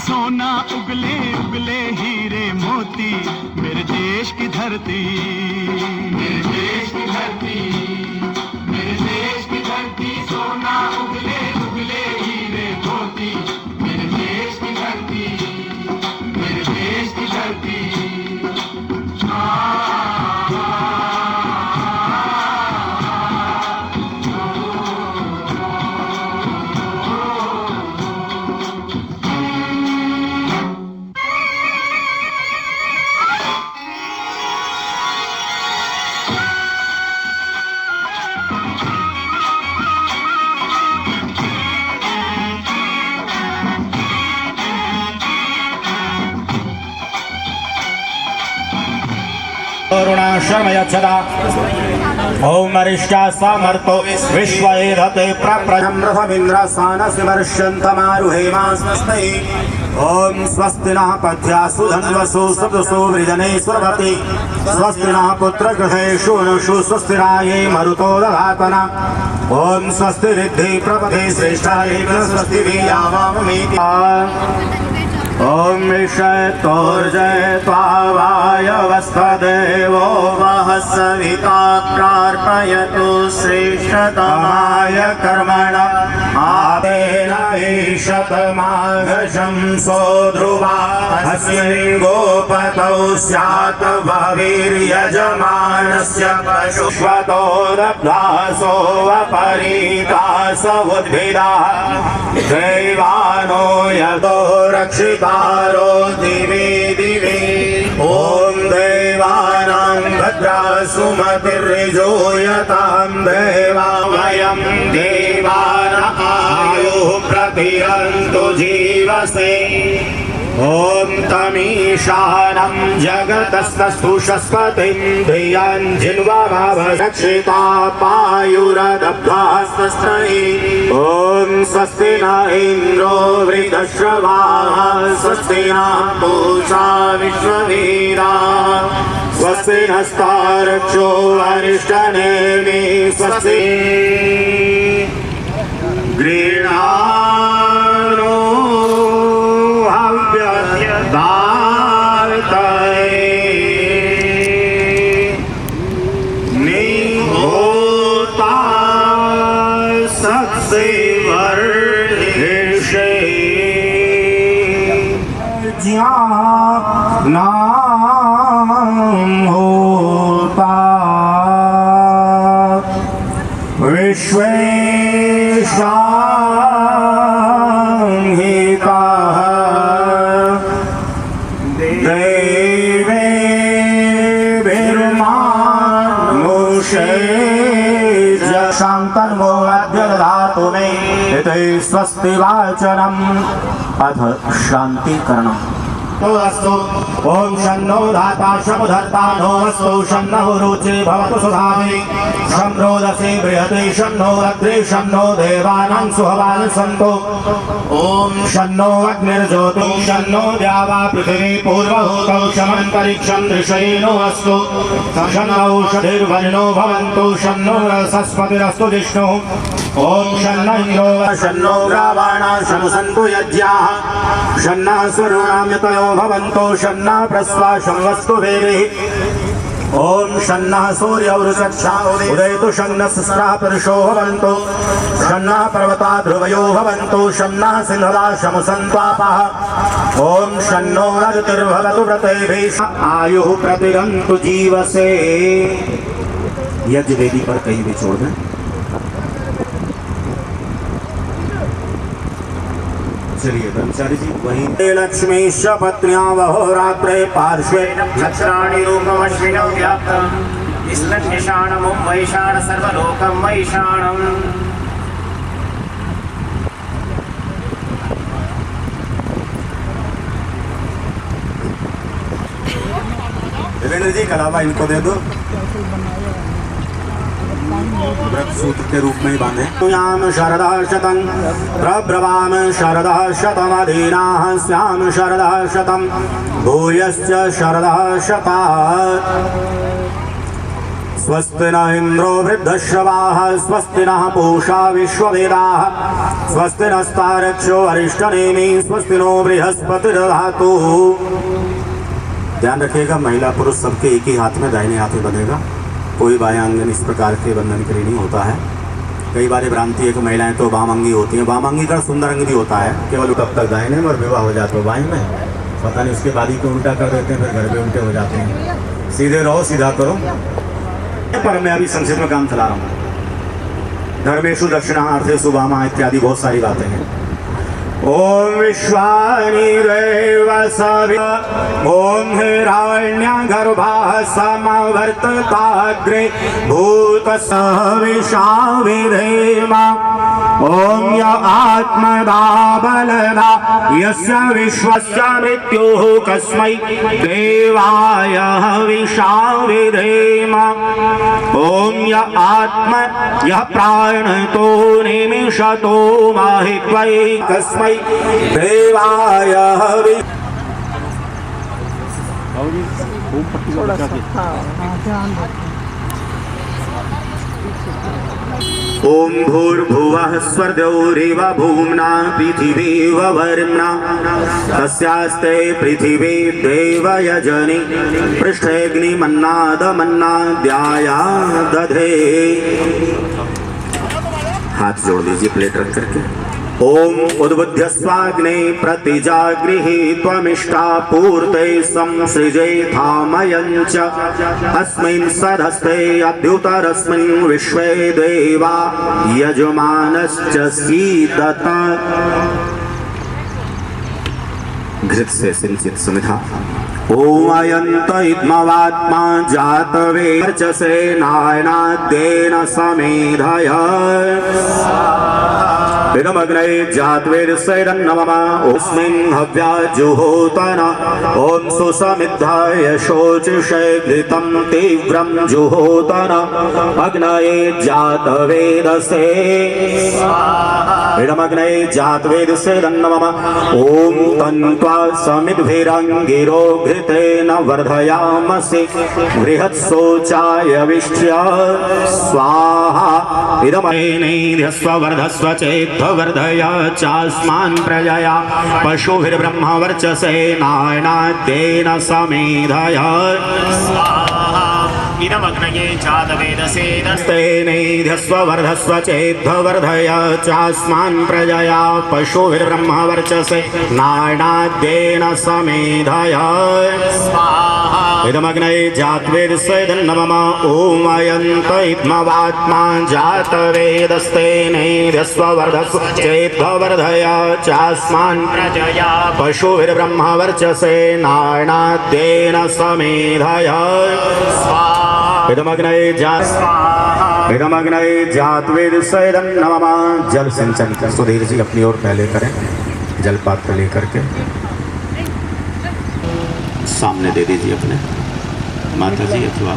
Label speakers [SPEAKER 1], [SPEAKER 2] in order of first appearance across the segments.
[SPEAKER 1] सोना उगले उगले हीरे मोती, मेरे देश की धरती, मेरे देश की धरती, मेरे देश की धरती, सोना उगले उगले हीरे मोती, मेरे देश की धरती, मेरे देश की धरती।
[SPEAKER 2] शर्मयच्छदा ओम अरिष्टा समर्थो विश्वएधते प्रप्रजम्रथमिन्द्रसानस्य वर्षन्तमारुहेमा स्वस्ति ओम स्वस्ति नः पथ्यासु धन्वसु सप्तसु वृजने स्वरवति स्वस्ति नः पुत्रगृहेषु अनुषु स्वस्तिराये मरुतो दधातना ओम स्वस्ति रिद्धि प्रपदे श्रेष्ठाये स्वस्ति वीयावाममीति ओम विषयतोर्जयत्वावायवस्वदेवो वः सविता प्रार्पयतु श्रेष्ठतमाय कर्मण आदेन ईशतमाघशं सोऽध्रुवा अस्मिन् गोपतौ स्यात् भविर्यजमानस्य पशुष्वतो दब्धासो वपरीतास उद्भिदा दैवानो यतो रक्षितारो दिवे दिवे ॐ देवानां भद्रा सुमतिर्यजोयतां देवा वयं देवानायुः प्रतिरन्तु जीवसे ओम तमीशानं जगतस्तुषस्पतिं धियं जिन्वाभावरक्षिता पायुरदब्धास्तस्मै ओम स्वस्ति न इन्द्रो वृद्धश्रवाः स्वस्ति न पूषा विश्ववेदाः स्वस्ति नस्तारक्षो अरिष्टनेमि स्वस्ति गृह्णानो निहोता सत्से वर्षे नाम होता विश्वेशांहिता देवे विर्मानुषे शान्तन्मो अद्यदधातु मे इति स्वस्ति वाचनम् अथ शान्तिकरणम् तो अस्तु ओम शन्नो धाता शमुधर्ता नो अस्तु शन्नो रुचे भवतु सुधामे शं रोदसे बृहते शन्नो अग्रे शन्नो देवानां सुहवान सन्तो ओम शन्नो अग्निर्ज्योतिं शन्नो द्यावा पृथिवी पूर्वभूतौ शमन्तरिक्षं दृशयेनो अस्तु शन्नो औषधिर्वरुणो भवन्तु शन्नो रसस्पतिरस्तु जिष्णुः ओम शन्न इन्द्रो शन्नो रावाणा शमसन्तु यज्ञाः शन्नः स्वरुणाम्यतयो भवन्तो शन्नः प्रस्वाशं वस्तु वेदिः ओम शन्नः सूर्यवृषक्षा उदयतु शन्नः सहस्रः पुरुषो भवन्तु शन्नः पर्वता ध्रुवयो भवन्तु शन्नः सिंहवा शमुसन्त्वापः ओम शन्नो रजतिर्भवतु व्रतेभिः आयुः प्रतिरन्तु जीवसे। यज्ञ वेदी पर कहीं भी छोड़ दें। चलिए ब्रह्मचारी जी वहीं लक्ष्मी पत्न्या वहोरात्रे पार्श्वे
[SPEAKER 3] नक्षत्राणि रूपमश्विनौ व्याप्तम् ईश्वरनिशाणं वैशाण सर्वलोकं वैशाणम्
[SPEAKER 2] वीरेंद्र जी कलावा इनको दे दो, व्रत सूत्र के रूप में ही बांधे। याम शरदा शतम प्रब्रवाम शरदा शतमधीनाः स्याम शरदा शतम भूयश्च शरदा शतात्। स्वस्ति न इंद्रो वृद्धश्रवाः स्वस्ति नः पूषा विश्ववेदाः स्वस्ति नस्तारक्षो अरिष्टनेमि स्वस्ति नो बृहस्पतिर्दधातु। ध्यान रखिएगा, महिला पुरुष सबके एक ही हाथ में दाहिने हाथ में बंधेगा, कोई बायां अंगन इस प्रकार के बंधन के लिए नहीं होता है। कई बार भ्रांति है कि महिलाएं तो वामांगी होती हैं, वामांगी का सुंदर अंग भी होता है, केवल तब तक दाहिने में और विवाह हो जाते हो बाएं में, पता नहीं उसके बाद ही क्यों उल्टा कर देते हैं, फिर घर पे उल्टे हो जाते हैं। सीधे रहो, सीधा करो। पर मैं अभी संक्षिप्त में काम चला रहा हूँ। धर्मेशु दक्षिणार्थेषु वामा इत्यादि बहुत सारी बातें हैं। ओम विश्वानि देव सवि ओम हिरण्यगर्भः समवर्तताग्रे भूतसहविषा विधेम ओम य आत्मदा बलदा यस्य विश्वस्य मृत्युः कस्मै देवाय हविषा विधेम ओम य आत्म यः प्राणतो निमिषतो माहित्वै कस्मै देवाय हवि। ओम भूर्भुवः स्वर्गौरेव भूम्ना पृथिवी वर्म्ना तस्यास्ते पृथिवी देव यजनि पृष्ठेऽग्निमन्नादमन्नाद्याया दधे। हाथ जोड़ दीजिए प्लेट रख करके। ओम उद्बुद्ध्य स्वाग्ने प्रतिजागृहि त्वमिष्टा पूर्ते संसृजे धामयञ्च अस्मिन् सदस्ते अद्युतरस्मिन् विश्वे देवा यजमानश्च सीदत। घृत से सिंचित सुमिधा। ओम अयंत इद्मवात्मा जातवे वर्चसे नायनाद्येन समेधय इदमग्ने जातवेर्षैरन्नमः अस्मिन् हव्या जुहोतन ओम सुसमिद्धाय शोचिषे घृतं तीव्रं जुहोतन अग्नये जातवेदसे इदमग्ने जातवेर्षैरन्नमः ओम तन्त्वा समिद्भिरङ्गिरो घृतेन वर्धयामसि बृहत्सोचाय विष्ट्य स्वाहा इदमग्नेध्यस्व वर्धस्व चेत् वर्धय चास्मान् प्रजया पशुभिर्ब्रह्मवर्चसे नायनाद्येन समेधय इदमग्नये जातवेदसे दस्तेनेध्यस्व वर्धस्व चेद्वर्धय चास्मान् प्रजया पशुभिर्ब्रह्मवर्चसे नायनाद्येन समेधय इदमग्नये जातवेदस्यैदन्नमः ओम अयन्त इद्मवात्मा जातवेदस्तेनेध्यस्व वर्धस्व चेद्वर्धय चास्मान् प्रजया पशुभिर्ब्रह्मवर्चसे नायनाद्येन समेधय इदमग्नये जातवेदस्यैदन्नमः। जल सिंचन सुधीर जी अपनी ओर पहले करें, जल पात्र लेकर के सामने दे दीजिए अपने माता जी अथवा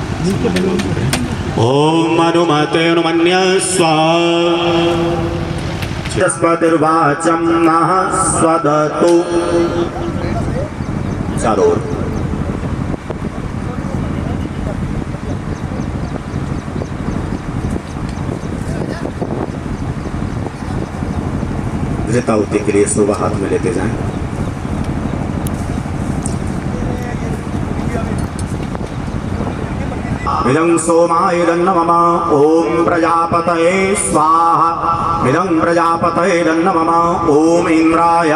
[SPEAKER 2] ओम अनुमते अनुमन्यस्व बृहस्पतिर्वाचं नः स्वदतु। चारों ओर घृताहुति के लिए सुबह हाथ में लेते जाएं। इदं सोमायदन्नमः ओम प्रजापतये स्वाहा इदं प्रजापतयेदन्नमः ओम इंद्राय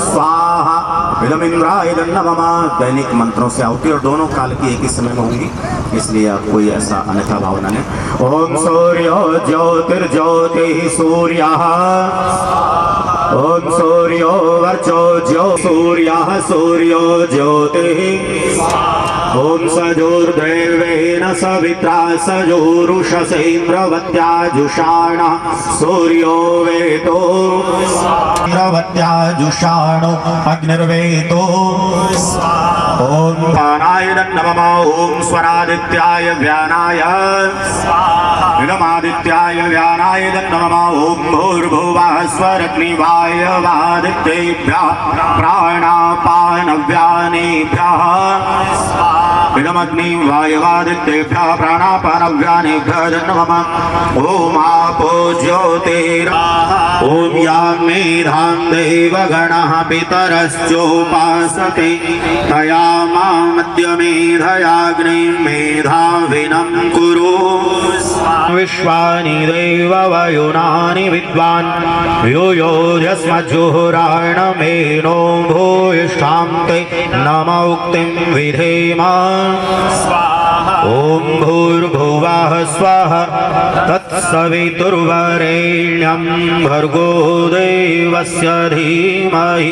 [SPEAKER 2] स्वाहा इदं इंद्रायदन्नमः। दैनिक मंत्रों से आहुति और दोनों काल की एक ही समय में होंगी, इसलिए आप कोई ऐसा अन्यथा भावना नहीं। ओम सूर्यो ज्योतिर्ज्योतिः सूर्यः ओम सूर्यो वर्चो ज्यो सूर्यः सूर्यो ज्योतिः ॐ सजोर्देवेन सवित्रा सजोरुषसेन्द्रवत्याजुषाण सूर्यो वेतो इन्द्रवत्याजुषाणो अग्निर्वेतो ॐ प्राणाय नमः ॐ स्वरादित्याय व्यानाय विगमादित्याय व्यानाय नमः ॐ भूर्भुवः स्वरग्निवायवादित्येभ्यः प्राणापानव्यानेभ्यः विगमग्निवायवादित्येभ्यः प्राणापानव्यानेभ्यः नमः ॐ आपो ज्योतिरा ॐ यां मेधां देवगणः पितरश्चोपासते तया मामद्य मेधयाग्निं मेधाविनं कुरु विश्वानि देववयुनानि विद्वान् यूयोऽस्मज्जुहुराणमेनो भूयिष्ठां ते नम उक्तिं विधेम ॐ भूर्भुवः स्वः तत्सवितुर्वरेण्यं भर्गो देवस्य धीमहि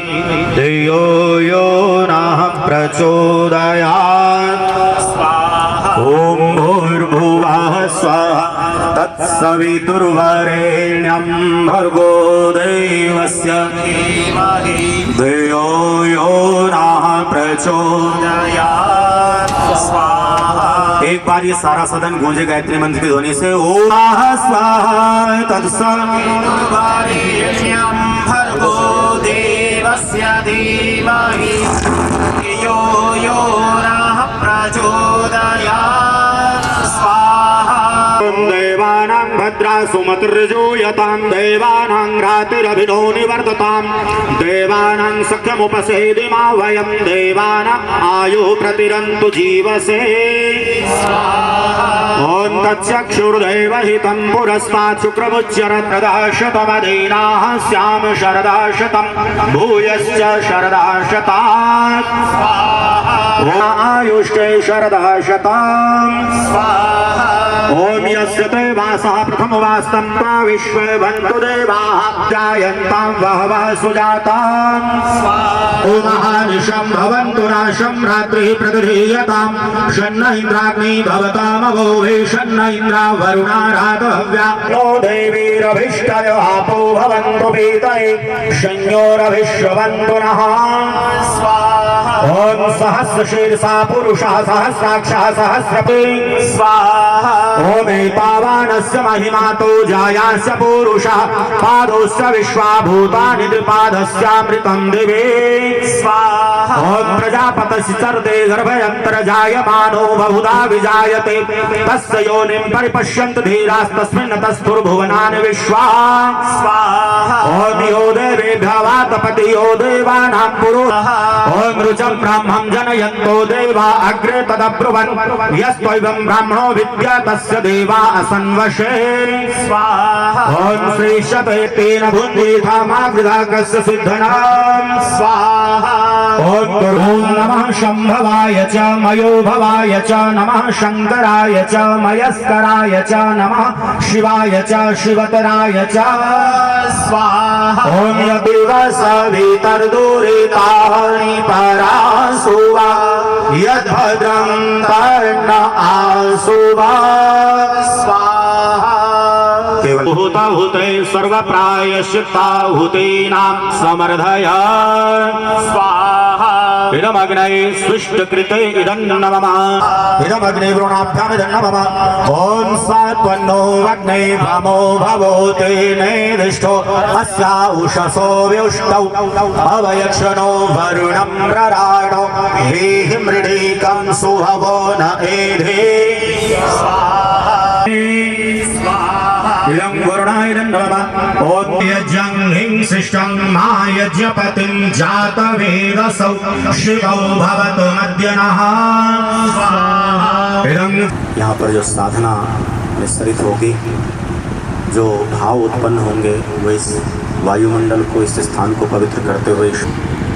[SPEAKER 2] धियो यो नः प्रचोदयात् ॐ भूर्भुवः स्वः तत्सवितुर्वरेण्यं भर्गो देवस्य धीमहि धियो यो नः प्रचोदयात्। एक बार ये सारा सदन गूंजे गायत्री मंत्र की ध्वनि से ओम स्वाहा तत्सवितुर्वरेण्यं भर्गो देवस्य धीमहि धियो यो नः प्रचोदयात्। स्वाहा देवानां भद्रा सुमतिर्जूयतां देवानां रातिरभिनो निवर्ततां देवानां सख्यमुपसेदिमा वयं देवानां आयुः प्रतिरन्तु जीवसे ॐ तच्चक्षुर्देवहितं पुरस्तात् शुक्रमुच्चरत्रदाशतमदीनाः स्याम शरदाशतं भूयश्च शरदाशतात् आयुष्टे शरदाशताम् ॐ यस्य देवासः प्रथमवास्तं विश्वे बन्धु देवाः जायन्तां वहवः सुजाताम् महानिशं भवन्तु नाशं रात्रिः प्रतिधीयतां शन्न इन्द्राग्नि भवतामवो शन्न इन्द्रा वरुणा रातहव्या नो देवीरभीष्टयो आपो भवन्तु पीतये शन्योरभिश्रवन्तु नः ॐ सहस्रशीर्षा पुरुषः सहस्राक्षः सहस्रपे स्वाहा ॐ एतावानस्य महिमातो जायास्य पुरुषः पादोश्च विश्वाभूतानि त्रिपादस्यामृतं दिवे स्वाहा ॐ प्रजापतश्चर्दे गर्भयन्तर्जायमानो बहुधा विजायते तस्य योनिं परिपश्यन्तु धीरास्तस्मिन् तस्थुर्भुवनानि विश्वा स्वाहा ॐ यो देवेभ्यः वातपति यो देवानां पुरुषः ॐ रुचं ब्राह्मं जनयन्तो देवा अग्रे तदब्रुवन् यस्त्वैवं ब्राह्मणो विद्या तस्य देवा असन्वशे स्वाहा ॐ श्रीशतेन भुञ्जीथामावृधाकस्य सिद्धनां स्वाहा ॐ नमः शम्भवाय च मयो भवाय च नमः शङ्कराय च मयस्कराय च नमः शिवाय च शिवतराय च स्वाहा ॐ यदिव सवितर्दुरितानि परासुवा यद्भद्रं तन्न आसुवा स्वाहा भूतभूते सर्वप्रायश्चित्ताहुतीनां समर्धय स्वाहा इदमग्ने सृष्टकृते इदं नमः इदमग्ने वृणाभ्यामिदं नमः ॐ सात्वन्नो अग्ने भमो भवोते नेदिष्टो अस्या उषसो व्युष्टौ भवयक्षणो वरुणं प्रराणो हि मृडीकं सुहवो न एधे इदं वरुणाय नमः ॐ यज्ञं हिं सृष्टं मायज्ञपतिं जातवेदसौ शिवौ भवतु मद्यनः। यहाँ पर जो साधना विस्तरित होगी, जो भाव उत्पन्न होंगे वो इस वायुमंडल को, इस स्थान को पवित्र करते हुए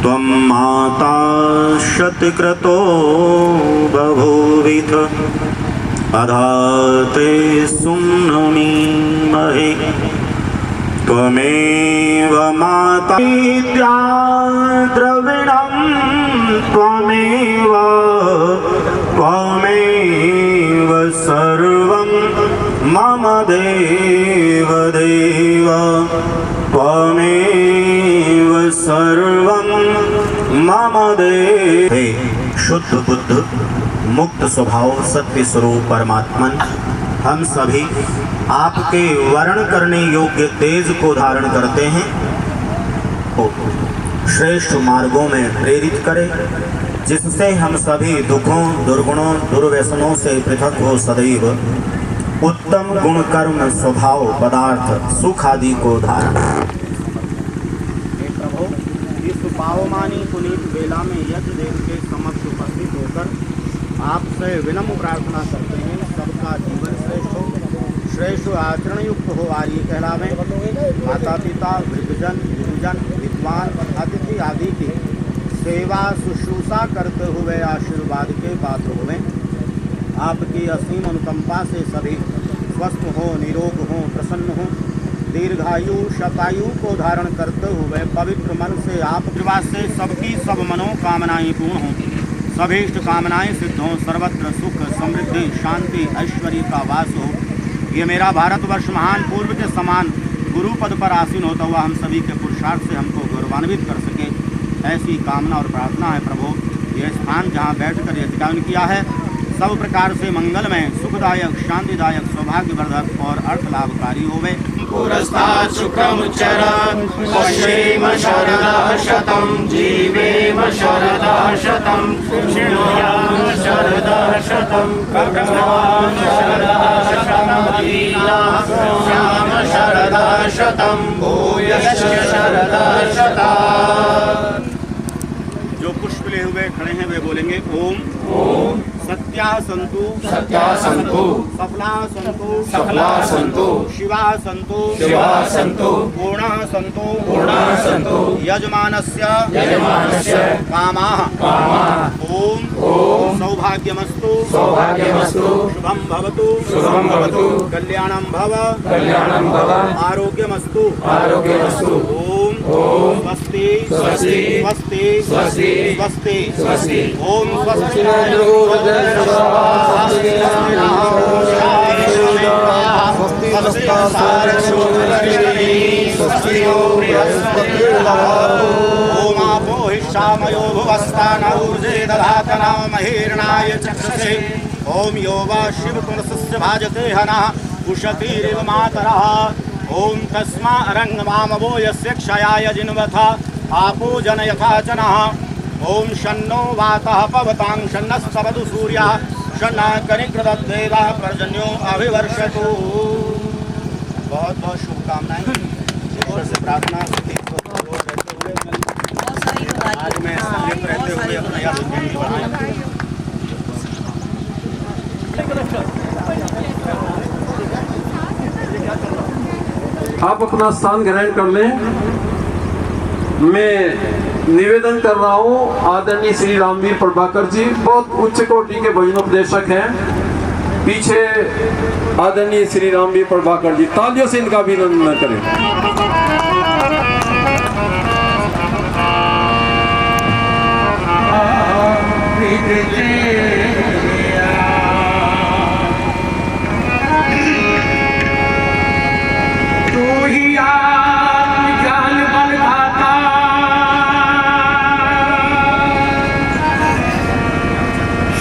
[SPEAKER 2] त्वं माता शतक्रतो बभूविथ अधाते सुम्नमीमहे त्वमेव माता विद्या द्रविणं त्वमेव त्वमेव सर्वं मम देव देव त्वमेव सर्वं मम देव। हे शुद्ध बुद्ध मुक्त स्वभाव सत्य स्वरूप परमात्मन, हम सभी आपके वर्ण करने योग्य तेज को धारण करते हैं, श्रेष्ठ मार्गों में प्रेरित करें, जिससे हम सभी दुखों दुर्गुणों दुर्व्यसनों से पृथक हो सदैव उत्तम गुण कर्म स्वभाव पदार्थ सुख आदि को धारण। हे प्रभु, इस पावमानी पुनीत बेला में यज्ञ देव के समक्ष उपस्थित होकर आपसे विनम्र प्रार्थना करते हैं, सबका जीवन श्रेष्ठ हो, श्रेष्ठ आचरण युक्त हो, आर्य कहलावे, माता पिता वृद्धजन गुरुजन विद्वान अतिथि आदि की सेवा शुश्रूषा करते हुए आशीर्वाद के पात्र हुए। आपकी असीम अनुकंपा से सभी स्वस्थ हो, निरोग हो, प्रसन्न हो, दीर्घायु शतायु को धारण करते हुए पवित्र मन से आप कृपा से सबकी सब मनोकामनाएं पूर्ण हों, सभी इष्ट कामनाएं सिद्ध हों, सर्वत्र सुख समृद्धि शांति ऐश्वर्य का वास हो। ये मेरा भारतवर्ष महान पूर्व के समान गुरु पद पर आसीन होता हुआ हम सभी के पुरुषार्थ से हमको गौरवान्वित कर सके, ऐसी कामना और प्रार्थना है। प्रभु, यह स्थान जहाँ बैठकर यह ध्यान किया है सब प्रकार से मंगलमय सुखदायक शांतिदायक सौभाग्यवर्धक और अर्थ लाभकारी होवे।
[SPEAKER 3] पुरस्तात् शुक्रमुच्चरन् पश्येम शरदः शतं जीवेम शरदः शतं शृणुयाम शरदः शतं कर्मवान् शरदः शतं दीनाः शरदः शतं भूयश्च शरदः शतात्।
[SPEAKER 2] जो पुष्प ले हुए खड़े हैं वे बोलेंगे ओम
[SPEAKER 3] ओम
[SPEAKER 2] सत्या संतु
[SPEAKER 3] सत्या संतु
[SPEAKER 2] सफला संतु
[SPEAKER 3] सफला संतु
[SPEAKER 2] शिवा संतु
[SPEAKER 3] शिवा संतु
[SPEAKER 2] पूर्णः संतु
[SPEAKER 3] पूर्णः संतु
[SPEAKER 2] यजमानस्य
[SPEAKER 3] कामाः
[SPEAKER 2] ओम
[SPEAKER 3] ओम
[SPEAKER 2] सौभाग्यमस्तु
[SPEAKER 3] सौभाग्यमस्तु
[SPEAKER 2] शुभं भवतु कल्याणं भव आरोग्यमस्तु ओम स्वस्ति स्वस्ति स्वस्ति स्वस्ति स्वस्ति स्वस्ति ओम स्वस्ति ओम आपो हिष्यामयो भुवस्तानौर्जे दधातना महीर्णाय चक्षसे ओम यो वा शिवतुलसस्य भाजते हनः उशतीरिव मातरः ओम तस्मा अरङ्गमामवो यस्य क्षयाय जिन्वथा आपो जनयथा जनः ओम शन्नो वातः पवतां शन्नस्तवतु सूर्यः शन्नः कनिकृतद्देवः पर्जन्यो अभिवर्षतु। बहुत बहुत शुभकामनाएं। ईश्वर से प्रार्थना आज मैं संयुक्त रहते हुए अपना यह उद्यम बढ़ाएं।
[SPEAKER 4] आप अपना स्थान ग्रहण कर लें। मैं निवेदन कर रहा हूँ, आदरणीय श्री रामवीर प्रभाकर जी बहुत उच्च कोटि के भजनोपदेशक हैं। पीछे आदरणीय श्री रामवीर प्रभाकर जी, तालियों से इनका अभिनंदन करें।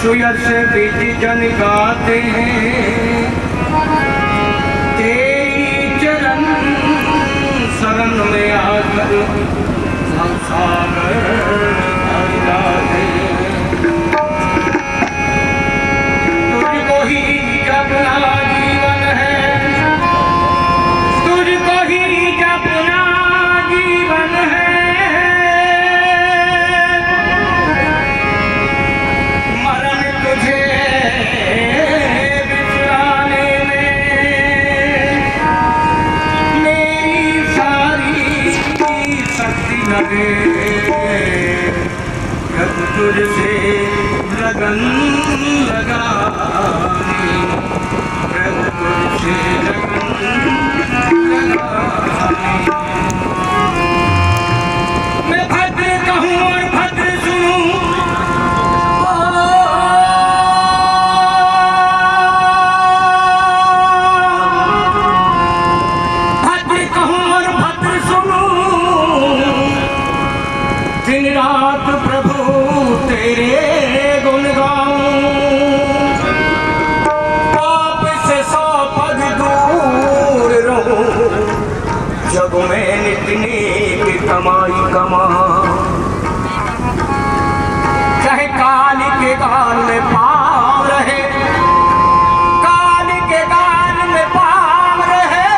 [SPEAKER 5] सुयश विधि जन गाते हैं तेरी चरण शरण में आकर संसार तुझको ही जपना जीवन है, तुझको ही जपना जीवन है। जब तुझसे लगन लगानी, जब तुझसे लगन लगानी, मैं भद्र कहूँ और भद्र सुनूं, दिन रात प्रभु तेरे गुण गाऊं, पाप से 100 पग दूर रहूं, जग में नितनी की कमाई कमाऊं, चाहे काल के गाल में पाव रहे, काल के गाल में पाव रहे,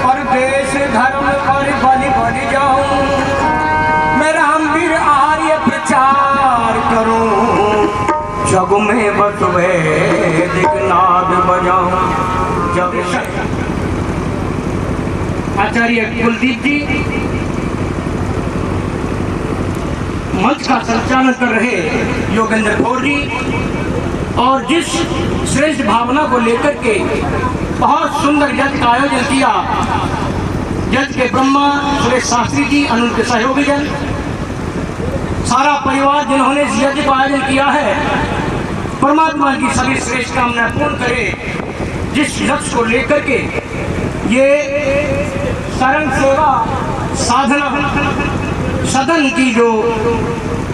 [SPEAKER 5] और देश धर्म पर बलि बलि जाऊं, मैं रामवीर आर्य प्रचार करूं, जग में बस वैदिक नाद बजाऊं। जब आचार्य कुलदीप जी मंच का संचालन कर रहे योगेंद्र कौर जी, और जिस श्रेष्ठ भावना को लेकर के बहुत सुंदर यज्ञ का आयोजन किया, यज्ञ के ब्रह्मा सुरेश शास्त्री जी, अनुज के सहयोगी जन, सारा परिवार जिन्होंने इस यज्ञ का आयोजन किया है, परमात्मा की सभी श्रेष्ठ कामना पूर्ण करे। जिस लक्ष्य को लेकर के ये शरण सेवा साधना सदन की जो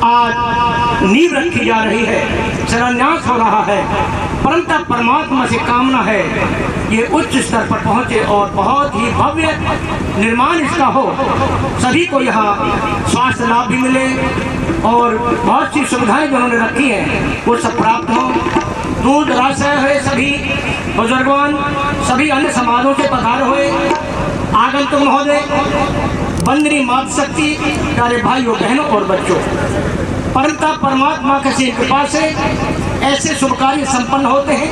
[SPEAKER 5] आज नींव रखी जा रही है, शिलान्यास हो रहा है, परंतु परमात्मा से कामना है ये उच्च स्तर पर पहुंचे और बहुत ही भव्य निर्माण इसका हो, सभी को यहाँ स्वास्थ्य लाभ भी मिले और बहुत सी सुविधाएं जो उन्होंने रखी हैं वो सब प्राप्त हों। दूर दराज से हुए सभी बुजुर्गवान, सभी अन्य समाजों से पधारे हुए आगंतुक महोदय, वंदनीय मातृशक्ति, प्यारे भाइयों बहनों और बच्चों, परंतु परमात्मा की कृपा से ऐसे शुभ कार्य संपन्न होते हैं।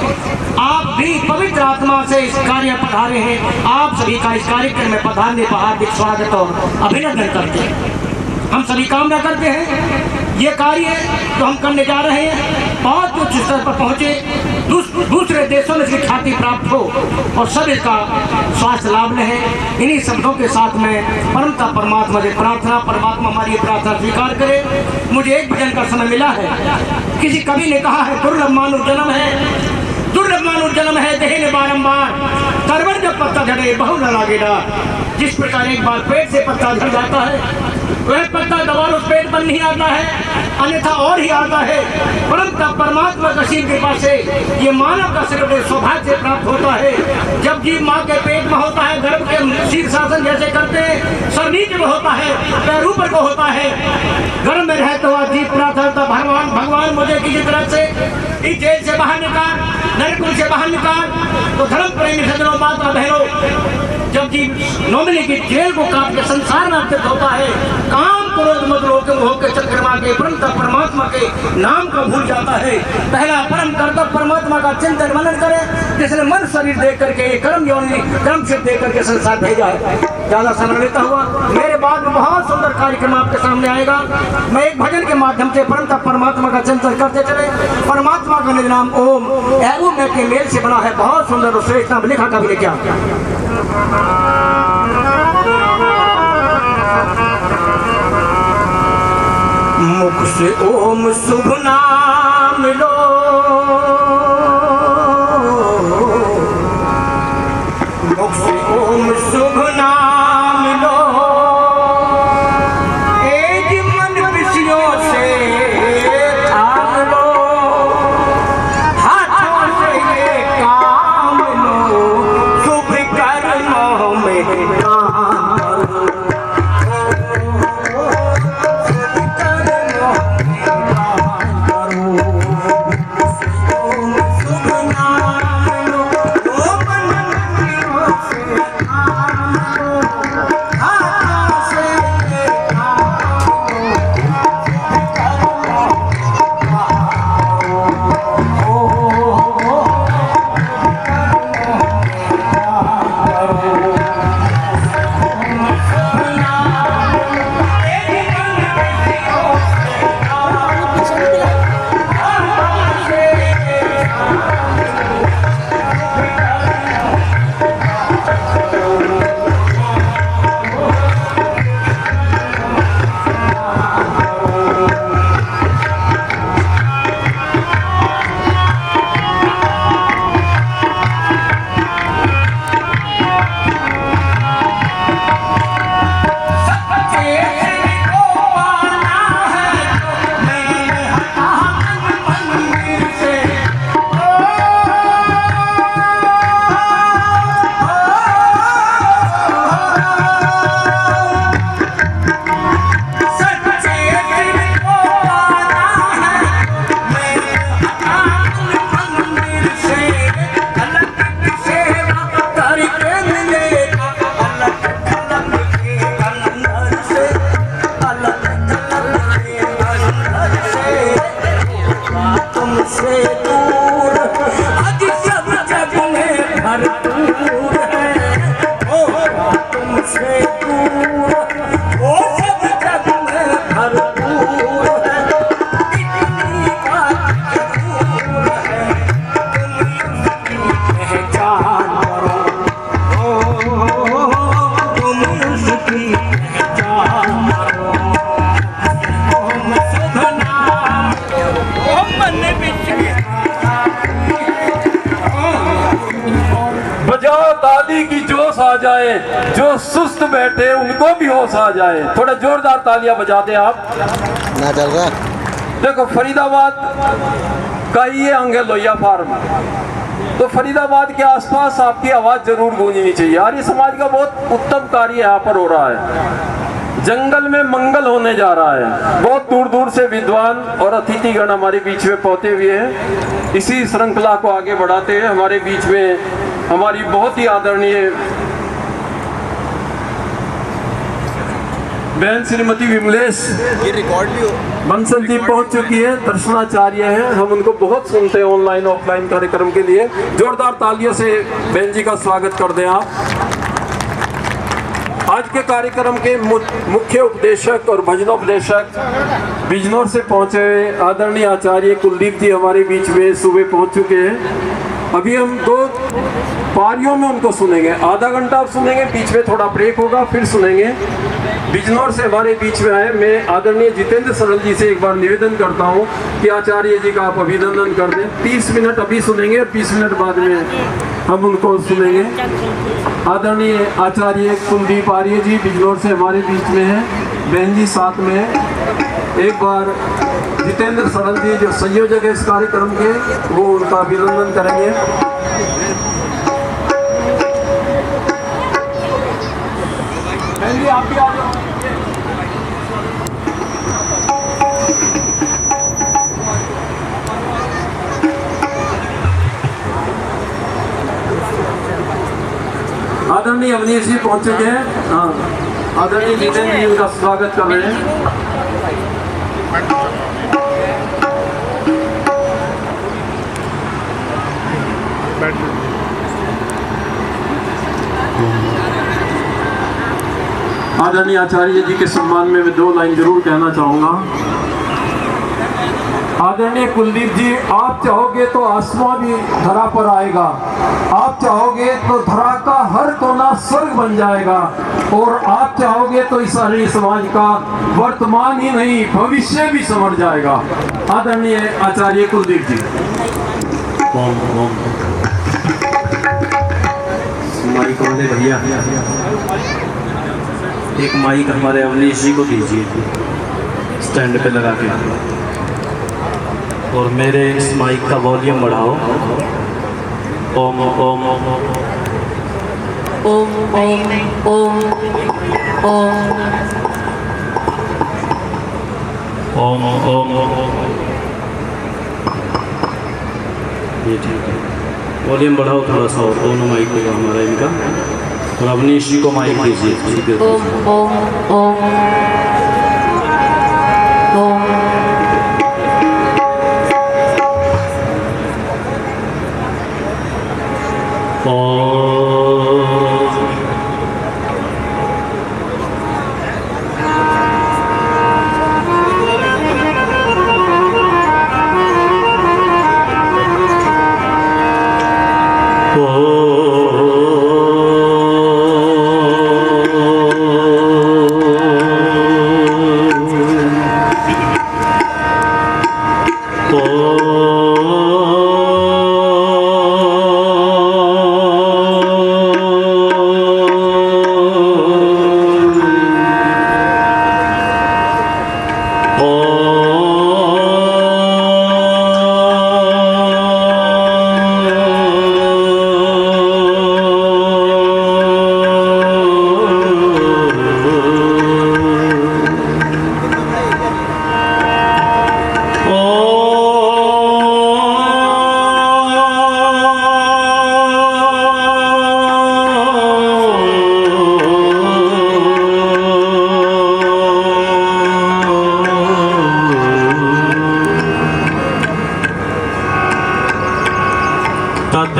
[SPEAKER 5] आप भी पवित्र आत्मा से इस कार्य में पधारे हैं, आप सभी का इस कार्यक्रम में पधारने का हार्दिक स्वागत और अभिनंदन करते हैं। हम सभी कामना करते हैं ये कार्य जो हम करने जा रहे हैं बहुत उच्च स्तर पर पहुँचे, दूसरे देशों में इसकी ख्याति प्राप्त हो और सब इसका स्वास्थ्य लाभ लें। इन्हीं शब्दों के साथ में परमता परमात्मा से प्रार्थना, परमात्मा हमारी ये प्रार्थना स्वीकार करे। मुझे एक भजन का समय मिला है, किसी कवि ने कहा है दुर्लभ मानुष जन्म है, दुर्लभ मानुष जन्म है देहने बारंबार, तरवर जब पत्ता झड़े बहु न लागे डार। जिस प्रकार एक बार पेट से पत्ता झड़ जाता है वह पत्ता दोबारा उस पेट पर नहीं आता है, अन्यथा और ही आता है, परंतु परमात्मा का शील कृपा से ये मानव का सिर्फ सौभाग्य से प्राप्त होता है। जब जीव माँ के पेट में होता है, गर्भ के शीर्षासन जैसे करते हैं, सर नीचे में होता है, पैर ऊपर को होता है, गर्भ में रहते हुआ जीव प्रार्थना भगवान मुझे किसी तरह से इस जेल से बाहर निकाल, नरकुल से बाहर निकाल। तो धर्म प्रेमी सज्जनों, माता बहनों, जब जीव नॉमिनी की जेल को काट के संसार में अर्पित होता है, काम क्रोध मद लोग मोह के चक्रमा के परंतु परमात्मा के नाम को भूल जाता है। पहला परम कर्तव्य परमात्मा का चिंतन मनन करे, जिसने मन शरीर देख करके कर्म योनि कर्म से देख करके संसार भेजा है। ज्यादा समय लेता हुआ मेरे बाद में बहुत सुंदर कार्यक्रम आपके सामने आएगा। मैं एक भजन के माध्यम से परंतु परमात्मा का चिंतन करते चले। परमात्मा का निज नाम ओम के मेल से बना है, बहुत सुंदर और श्रेष्ठ नाम लिखा कभी ने क्या। मुख से ओम शुभ नाम लो, मुख से ओम शुभ नाम लो, एक मन विषयों से थाम लो, हाथों से ये काम लो, शुभ कर्मों में काम करो।
[SPEAKER 4] बैठे उनको भी होश आ जाए। थोड़ा जोरदार तालियां बजा दें आप।
[SPEAKER 6] ना चल रहा।
[SPEAKER 4] देखो फरीदाबाद का ये अंग है लोहिया फार्म, तो फरीदाबाद के आसपास आपकी आवाज जरूर गूंजनी चाहिए। आर्य समाज का बहुत उत्तम कार्य यहाँ पर हो रहा है। जंगल में मंगल होने जा रहा है। बहुत दूर दूर से विद्वान और अतिथिगण हमारे बीच में पहुंचे हुए हैं। इसी श्रृंखला को आगे बढ़ाते हैं हमारे बीच में हमारी बहुत ही आदरणीय बहन श्रीमती विमलेश
[SPEAKER 6] ये रिकॉर्ड भी हो।
[SPEAKER 4] बंसल जी पहुंच चुकी है, दर्शनाचार्य हैं। हम उनको बहुत सुनते हैं ऑनलाइन ऑफलाइन कार्यक्रम के लिए। जोरदार तालियों से बहन जी का स्वागत कर दें आप। आज के कार्यक्रम के मुख्य उपदेशक और भजनोपदेशक बिजनौर से पहुंचे हुए आदरणीय आचार्य कुलदीप जी हमारे बीच में सुबह पहुंच चुके हैं। अभी हम 2 पारियों में उनको सुनेंगे। आधा घंटा आप सुनेंगे, बीच में थोड़ा ब्रेक होगा, फिर सुनेंगे। बिजनौर से हमारे बीच में आए, मैं आदरणीय जितेंद्र सरल जी से एक बार निवेदन करता हूं कि आचार्य जी का आप अभिनंदन कर दें। 30 मिनट अभी सुनेंगे और 20 मिनट बाद में हम उनको सुनेंगे। आदरणीय आचार्य कुलदीप आर्य जी बिजनौर से हमारे बीच में हैं, बहन जी साथ में है। एक बार जितेंद्र सरल जी जो संयोजक है इस कार्यक्रम के, वो उनका अभिनंदन करेंगे। बहन जी आप भी आ जाओ। आदरणीय अवनीश जी पहुंच चुके हैं। हाँ, आदरणीय जितेंद्र जी उनका स्वागत कर रहे हैं। आदरणीय आचार्य जी के सम्मान में मैं 2 लाइन जरूर कहना चाहूंगा। आदरणीय कुलदीप जी, आप चाहोगे तो आसमां भी धरा पर आएगा, आप चाहोगे तो धरा का हर कोना स्वर्ग बन जाएगा, और आप चाहोगे तो इस आर्य समाज का वर्तमान ही नहीं भविष्य भी संवर जाएगा। आदरणीय आचार्य कुलदीप जी।
[SPEAKER 7] माइक वाले भैया एक माइक हमारे अवनीश जी को दीजिए स्टैंड पे लगा के, और मेरे इस माइक का वॉल्यूम बढ़ाओ। ओम ओम ओम ओम ओम ओम ओम ओम। ये ठीक है, वॉल्यूम बढ़ाओ थोड़ा सा, और दोनों माइक होगा हमारा इनका, और अवनीश जी को माइक दीजिए। ओम ओम ओम ओम।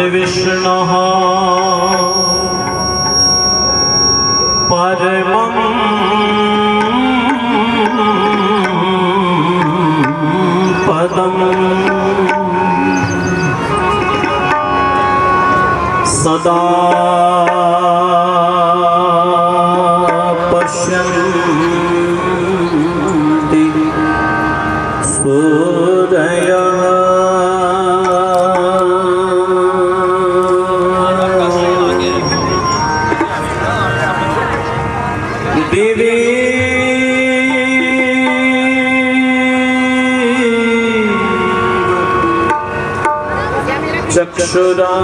[SPEAKER 7] विष्णुः परमं पदम् सदा पश्यन्ति सूरयः। चक्षुराततं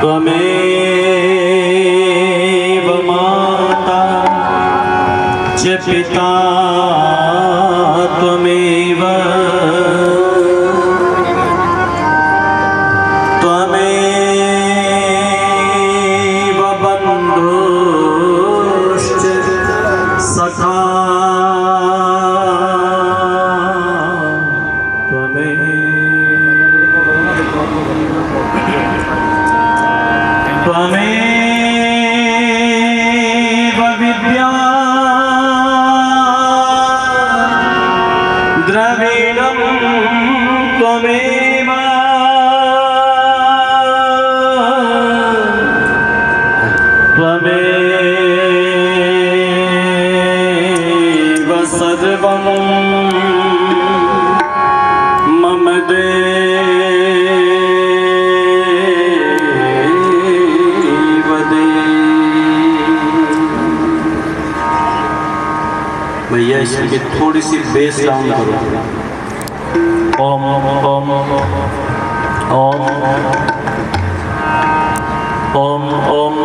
[SPEAKER 7] त्वमेव माता च पिता त्वमेव त्वमेव बन्धुश्च सखा त्वमेव विद्या द्रविणं त्वमेव त्वमेव सर्वं मम भैया इसकी थोड़ी सी बेस डाउन करो। ओम ओम ओम ओम ओम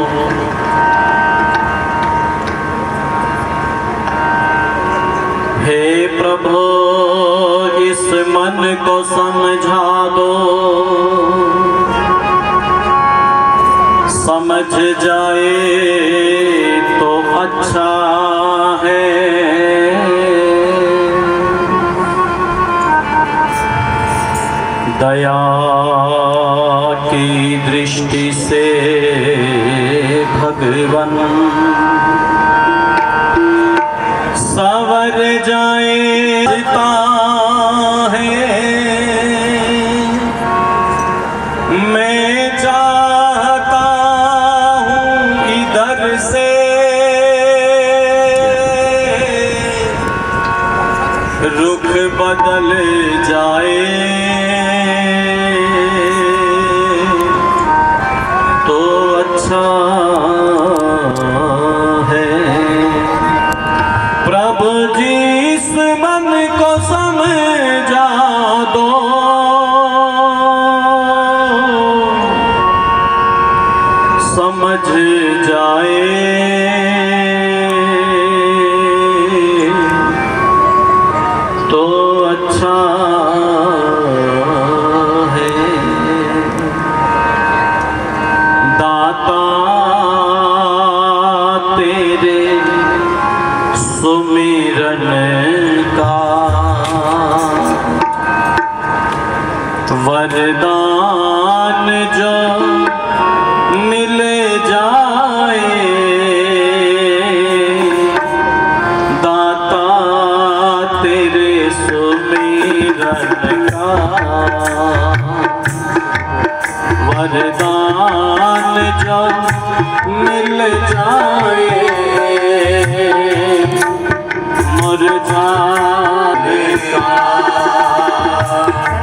[SPEAKER 7] हे प्रभु इस मन को समझा दो, समझ जाए तो अच्छा है। दया की दृष्टि से भगवन सवर जाए है। मैं चाहता हूँ इधर से रुख बदल जाए तो अच्छा है। प्रभु जी इस मन को समझा दो, समझ जाए तो अच्छा है। दाता तेरे सुमिरन का वरदान जो मिल जाए, दाता तेरे सुमिरन का वरदान जो मिल जाए मुरझाएगा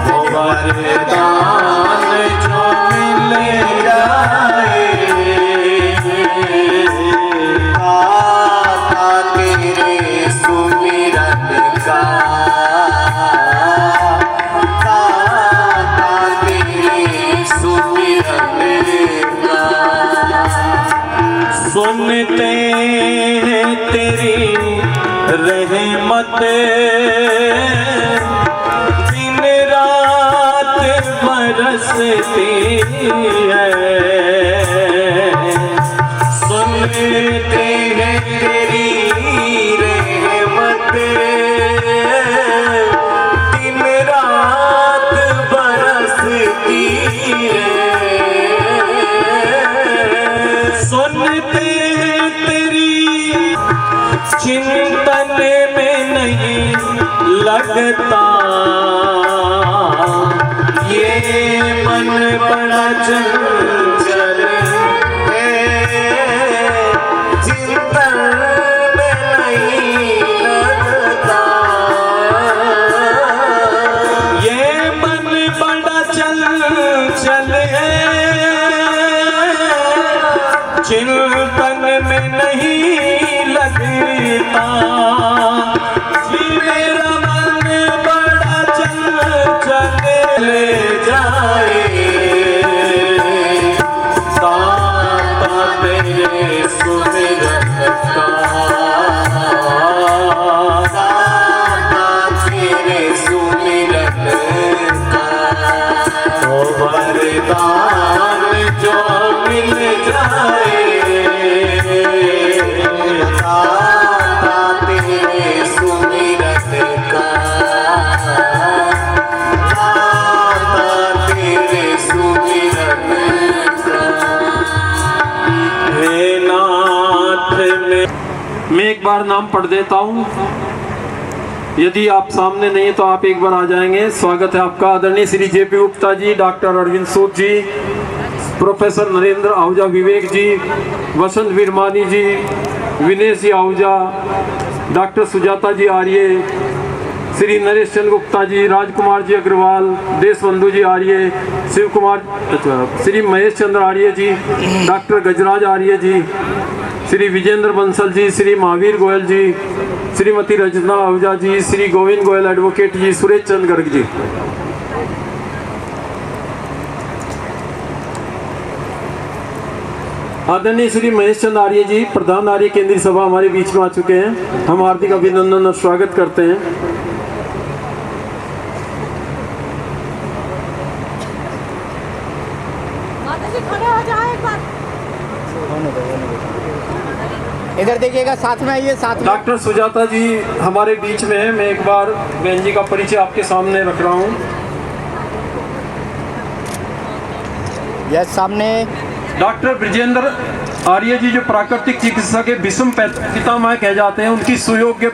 [SPEAKER 7] वो वरदान जो मिल जाए।
[SPEAKER 6] दाता तेरे सुमिरन का, दाता तेरे सुमिरन का।
[SPEAKER 7] सुनते हैं तेरी रहमत दिन रात बरसती है।
[SPEAKER 6] सुनते हैं तेरी रहमत दिन रात बरसती है।
[SPEAKER 7] सुनते हैं तेरी चिंतन में नहीं लगता
[SPEAKER 6] ये मन बड़ा चंचल है, चिंतन में नहीं लगता।
[SPEAKER 7] ये मन बड़ा चंचल है, चिंतन
[SPEAKER 6] मेरा मन बड़ा चंचल ले जाए दाता तेरे सुमिरन का दाता तेरे सुमिरन का ओ वरदान जो मिल जाए दाता तेरे सुमिरन का दाता तेरे सुमिरन का हे नाथ
[SPEAKER 4] मैं एक बार नाम पढ़ देता हूँ, यदि आप सामने नहीं है तो आप एक बार आ जाएंगे। स्वागत है आपका। आदरणीय श्री जेपी गुप्ता जी, डॉक्टर अरविंद सूद जी, प्रोफेसर नरेंद्र आहूजा विवेक जी, वसंत वीरमानी जी, विनेश जी आहूजा, डॉक्टर सुजाता जी आर्य, श्री नरेश चंद्र गुप्ता जी, राजकुमार जी अग्रवाल, देशबंधु जी आर्य, शिव कुमार, श्री महेश चंद्र आर्य जी, डॉक्टर गजराज आर्य जी, श्री विजेंद्र बंसल जी, श्री महावीर गोयल जी, श्रीमती रजना आहूजा जी, श्री गोविंद गोयल एडवोकेट जी, सुरेश चंद्र गर्ग जी। आदरणीय श्री महेश चंद्र आर्य जी, प्रधान आर्य केंद्रीय सभा हमारे बीच में आ चुके हैं। हम हार्दिक अभिनंदन और स्वागत करते हैं।
[SPEAKER 8] माता जी खड़े हो जाओ एक बार।
[SPEAKER 5] इधर देखिएगा, साथ में आइए, साथ में।
[SPEAKER 4] डॉक्टर सुजाता जी हमारे बीच में है। मैं एक बार बहन जी का परिचय आपके सामने रख रहा हूँ।
[SPEAKER 5] यस, सामने।
[SPEAKER 4] डॉक्टर ब्रिजेंद्र आर्य जी जो प्राकृतिक चिकित्सा के विषम पितामह कहे जाते हैं, उनकी सुयोग्य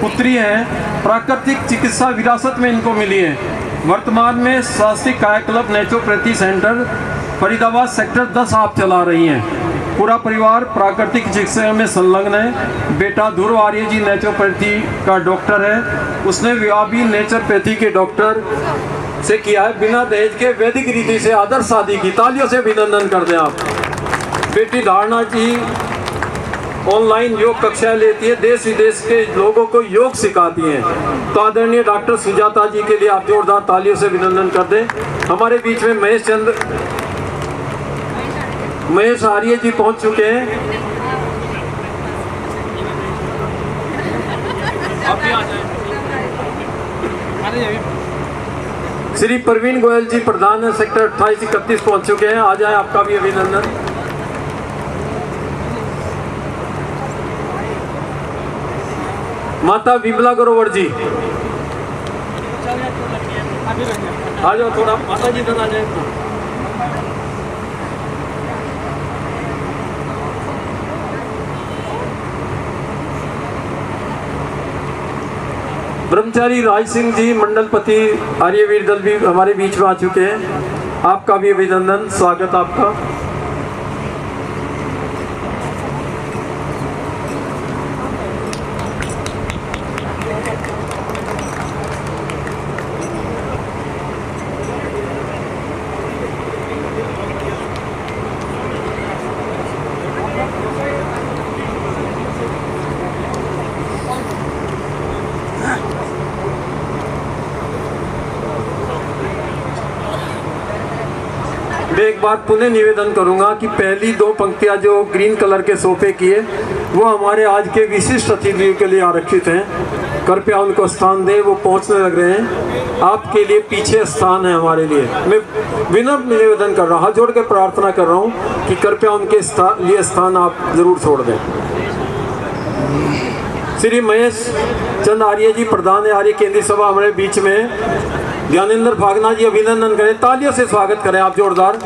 [SPEAKER 4] पुत्री हैं। प्राकृतिक चिकित्सा विरासत में इनको मिली है। वर्तमान में स्वास्थ्य काय club naturopathy centre Faridabad sector 10 आप चला रही हैं। पूरा परिवार प्राकृतिक चिकित्सा में संलग्न है। बेटा ध्रुव आर्य जी नेचुरोपैथी का डॉक्टर है। उसने विवाह भी नेचुरोपैथी के डॉक्टर से किया है। बिना दहेज के वैदिक रीति से आदर्श शादी की। तालियों से अभिनंदन कर दें आप। बेटी धारणा जी ऑनलाइन योग कक्षाएं लेती है, देश विदेश के लोगों को योग सिखाती हैं। तो आदरणीय डॉक्टर सुजाता जी के लिए आप जोरदार तालियों से अभिनंदन कर दें। हमारे बीच में महेश आर्य जी पहुंच चुके हैं। श्री प्रवीण गोयल जी प्रधान सेक्टर 28-31 पहुंच चुके हैं। आ जाए, आपका भी अभिनंदन। माता विमला ग्रोवर जी आ जाओ, थोड़ा माता जी इधर आ जाए। ब्रह्मचारी राज सिंह जी मंडलपति आर्यवीर दल भी हमारे बीच में आ चुके हैं। आपका भी अभिनंदन, स्वागत आपका। मैं एक बार पुनः निवेदन करूंगा कि पहली 2 पंक्तियां जो ग्रीन कलर के सोफे की है वो हमारे आज के विशिष्ट अतिथियों के लिए आरक्षित हैं। कृपया उनको स्थान दें, वो पहुंचने लग रहे हैं। आपके लिए पीछे स्थान है हमारे लिए। मैं विनम्र निवेदन कर रहा हूँ, हाथ जोड़ के प्रार्थना कर रहा हूँ कि कृपया उनके लिए स्थान आप जरूर छोड़ दें। श्री महेश चंद्र आर्य जी प्रधान आर्य केंद्रीय सभा हमारे बीच में। ज्ञानेंद्र भागना जी अभिनंदन करें, तालियों से स्वागत करें आप जोरदार।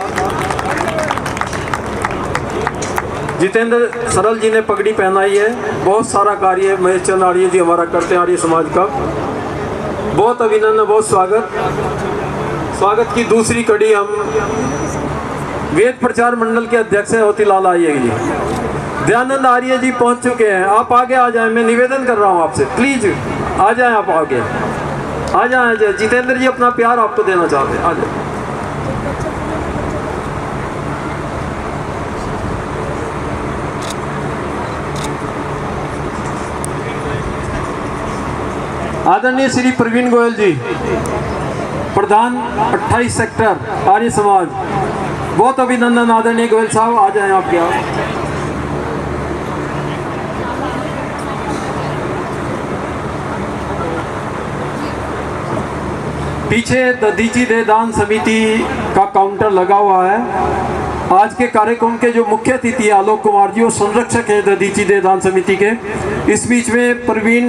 [SPEAKER 4] जितेंद्र सरल जी ने पगड़ी पहनाई है। बहुत सारा कार्य महेश चंद्र आर्य जी हमारा करते हैं आर्य समाज का। बहुत अभिनंदन, बहुत स्वागत। स्वागत की दूसरी कड़ी हम वेद प्रचार मंडल के अध्यक्ष हैं होतीलाल आर्य जी, दयानंद आर्य जी पहुंच चुके हैं। आप आगे आ जाएं, मैं निवेदन कर रहा हूं आपसे, प्लीज आ जाएं, आप आगे आ जाएं। जितेंद्र जी अपना प्यार आपको देना चाहते हैं, आ जाए। आदरणीय श्री प्रवीण गोयल जी, प्रधान 28 सेक्टर आर्य समाज, बहुत अभिनंदन आदरणीय गोयल साहब, आ जाएं आपके यहाँ। पीछे दधीची दे दान समिति का काउंटर लगा हुआ है। आज के कार्यक्रम के जो मुख्य अतिथि आलोक कुमार जी, वो संरक्षक हैं दधीची दे दान समिति के। इस बीच में प्रवीण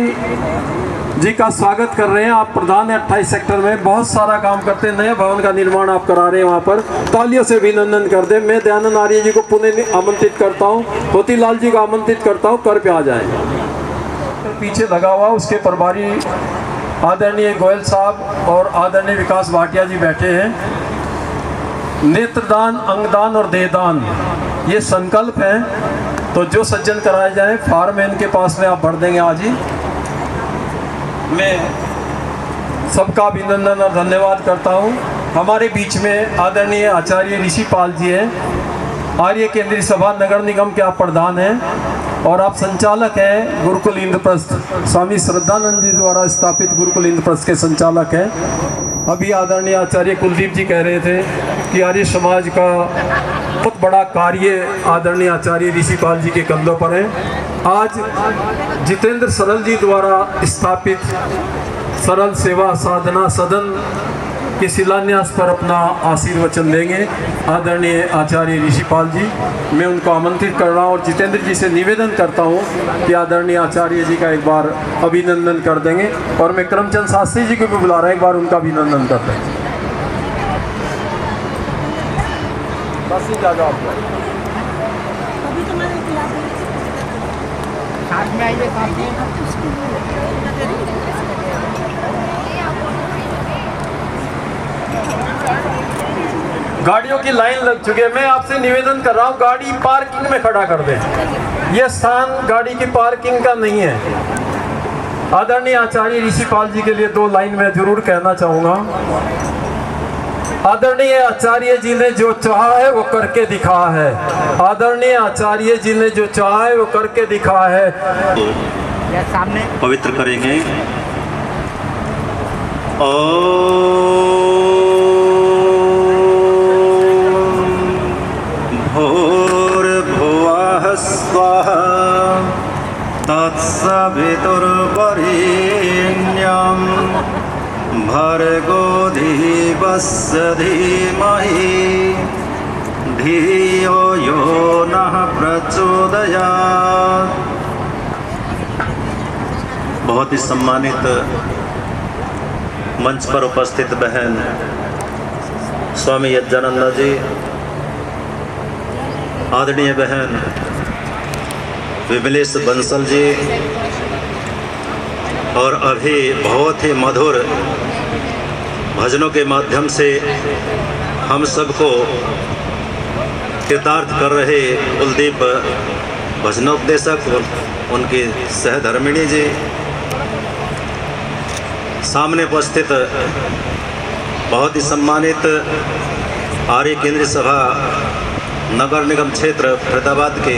[SPEAKER 4] जी का स्वागत कर रहे हैं। आप प्रधान हैं 28 सेक्टर में, बहुत सारा काम करते हैं, नए भवन का निर्माण आप करा रहे हैं वहाँ पर, तालियों से अभिनंदन कर दें। मैं दयानंद आर्य जी को पुनः आमंत्रित करता हूँ, मोतीलाल जी को आमंत्रित करता हूँ, कर पे आ जाएं। पीछे लगा हुआ उसके प्रभारी आदरणीय गोयल साहब और आदरणीय विकास भाटिया जी बैठे हैं। नेत्रदान, अंगदान और देहदान ये संकल्प है, तो जो सज्जन कराए जाए फार्मैन के पास में आप भर देंगे आज ही। मैं सबका अभिनंदन और धन्यवाद करता हूँ। हमारे बीच में आदरणीय आचार्य ऋषि पाल जी हैं, आर्य केंद्रीय सभा नगर निगम के आप प्रधान हैं और आप संचालक हैं गुरुकुल इंद्रप्रस्थ, स्वामी श्रद्धानंद जी द्वारा स्थापित गुरुकुल इंद्रप्रस्थ के संचालक हैं। अभी आदरणीय आचार्य कुलदीप जी कह रहे थे कि आर्य समाज का बहुत बड़ा कार्य आदरणीय आचार्य ऋषि पाल जी के कंधों पर है। आज जितेंद्र सरल जी द्वारा स्थापित सरल सेवा साधना सदन के शिलान्यास पर अपना आशीर्वचन देंगे आदरणीय आचार्य ऋषि पाल जी। मैं उनको आमंत्रित कर रहा हूँ और जितेंद्र जी से निवेदन करता हूँ कि आदरणीय आचार्य जी का एक बार अभिनंदन कर देंगे। और मैं करमचंद शास्त्री जी को भी बुला रहा हूँ, एक बार उनका अभिनंदन करते हैं। बस ही जाओ आप।
[SPEAKER 8] अभी तो मैंने किया साथ में आइए, साथ में
[SPEAKER 4] गाड़ियों की लाइन लग चुकी है। मैं आपसे निवेदन कर रहा हूँ, गाड़ी पार्किंग में खड़ा कर दें। यह स्थान गाड़ी की पार्किंग का नहीं है। आदरणीय आचार्य ऋषि पाल जी के लिए 2 लाइन में जरूर कहना चाहूँगा। आदरणीय आचार्य जी ने जो चाहा है वो करके दिखा है। आदरणीय आचार्य जी ने जो चाहा है वो करके दिखा है।
[SPEAKER 2] सामने पवित्र करेंगे। भूर्भुवः स्वः तत्सवितुर्वरेण्यं भर्गो देवस्य धीमहि धियो यो नः प्रचोदयात्। बहुत ही सम्मानित मंच पर उपस्थित बहन स्वामी यज्ञानंद जी, आदरणीय बहन विमलेश बंसल जी, और अभी बहुत ही मधुर भजनों के माध्यम से हम सबको कृतार्थ कर रहे कुलदीप भजनोपदेशक, उनकी सहधर्मिणी जी, सामने उपस्थित बहुत ही सम्मानित आर्य केंद्रीय सभा नगर निगम क्षेत्र फरीदाबाद के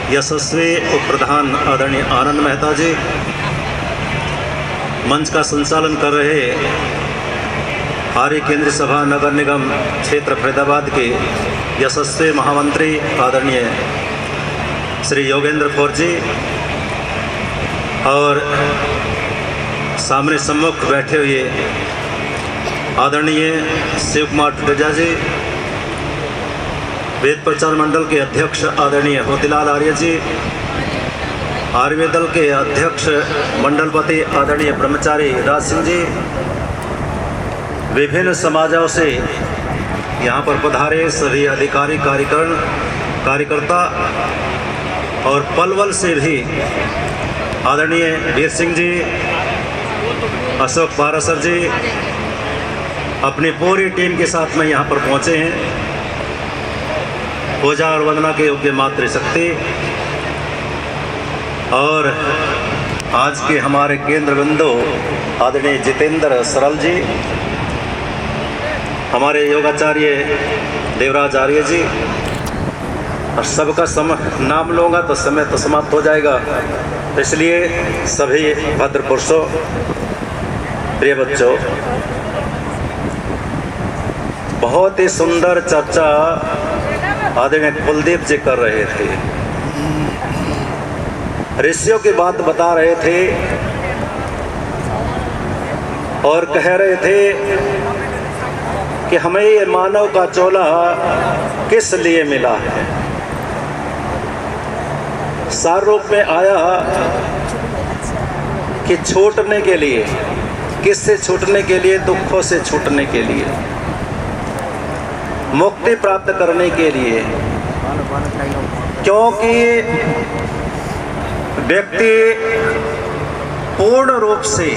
[SPEAKER 2] यशस्वी उप प्रधान आदरणीय आनंद मेहता जी, मंच का संचालन कर रहे आर्य केंद्रीय सभा नगर निगम क्षेत्र फरीदाबाद के यशस्वी महामंत्री आदरणीय श्री योगेंद्र कौर जी, और सामने सम्मुख बैठे हुए आदरणीय शिव कुमार टुटेजा जी, वेद प्रचार मंडल के अध्यक्ष आदरणीय मोतीलाल आर्य जी, आर्य दल के अध्यक्ष मंडलपति आदरणीय ब्रह्मचारी राज सिंह जी, विभिन्न समाजों से यहाँ पर पधारे सभी अधिकारी कार्यकर्ता, और पलवल से भी आदरणीय वीर सिंह जी, अशोक पारासर जी अपनी पूरी टीम के साथ में यहाँ पर पहुँचे हैं। पूजा और वंदना के योग्य मातृशक्ति, और आज के हमारे केंद्र बिंदु आदरणीय जितेंद्र सरल जी, हमारे योगाचार्य देवराज आर्य जी, और सबका नाम लूँगा तो समय तो समाप्त हो जाएगा,
[SPEAKER 9] इसलिए सभी भद्र पुरुषों, प्रिय बच्चों, बहुत ही सुंदर चर्चा आदरणीय कुलदीप जी कर रहे थे। ऋषियों की बात बता रहे थे और कह रहे थे कि हमें ये मानव का चोला किस लिए मिला है। सार रूप में आया कि छूटने के लिए, किससे छूटने के लिए? दुखों से छूटने के लिए, मुक्ति प्राप्त करने के लिए। क्योंकि व्यक्ति पूर्ण रूप से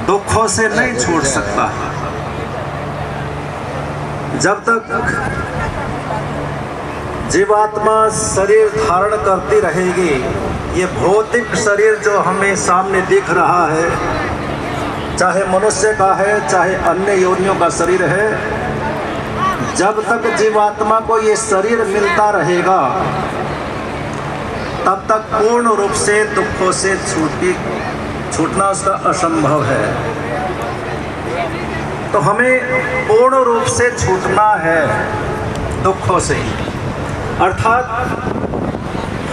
[SPEAKER 9] दुखों से नहीं छूट सकता जब तक जीवात्मा शरीर धारण करती रहेगी। ये भौतिक शरीर जो हमें सामने दिख रहा है, चाहे मनुष्य का है, चाहे अन्य योनियों का शरीर है, जब तक जीवात्मा को ये शरीर मिलता रहेगा तब तक पूर्ण रूप से दुखों से छूटना उसका असंभव है। तो हमें पूर्ण रूप से छूटना है दुखों से, अर्थात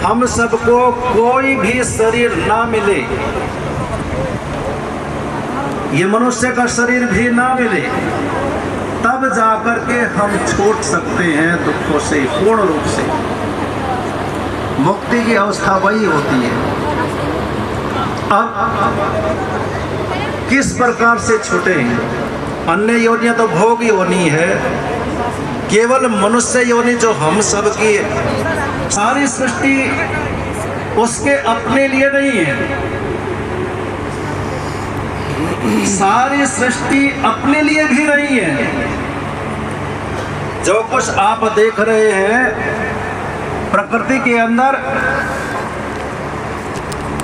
[SPEAKER 9] हम सबको कोई भी शरीर ना मिले, ये मनुष्य का शरीर भी ना मिले, तब जाकर के हम छूट सकते हैं दुखों से पूर्ण रूप से। मुक्ति की अवस्था वही होती है। अब किस प्रकार से छूटे? अन्य योनियां तो भोग योनि है, केवल मनुष्य योनि जो हम सब की सारी सृष्टि उसके अपने लिए नहीं है। सारी सृष्टि अपने लिए भी नहीं है। जो कुछ आप देख रहे हैं प्रकृति के अंदर,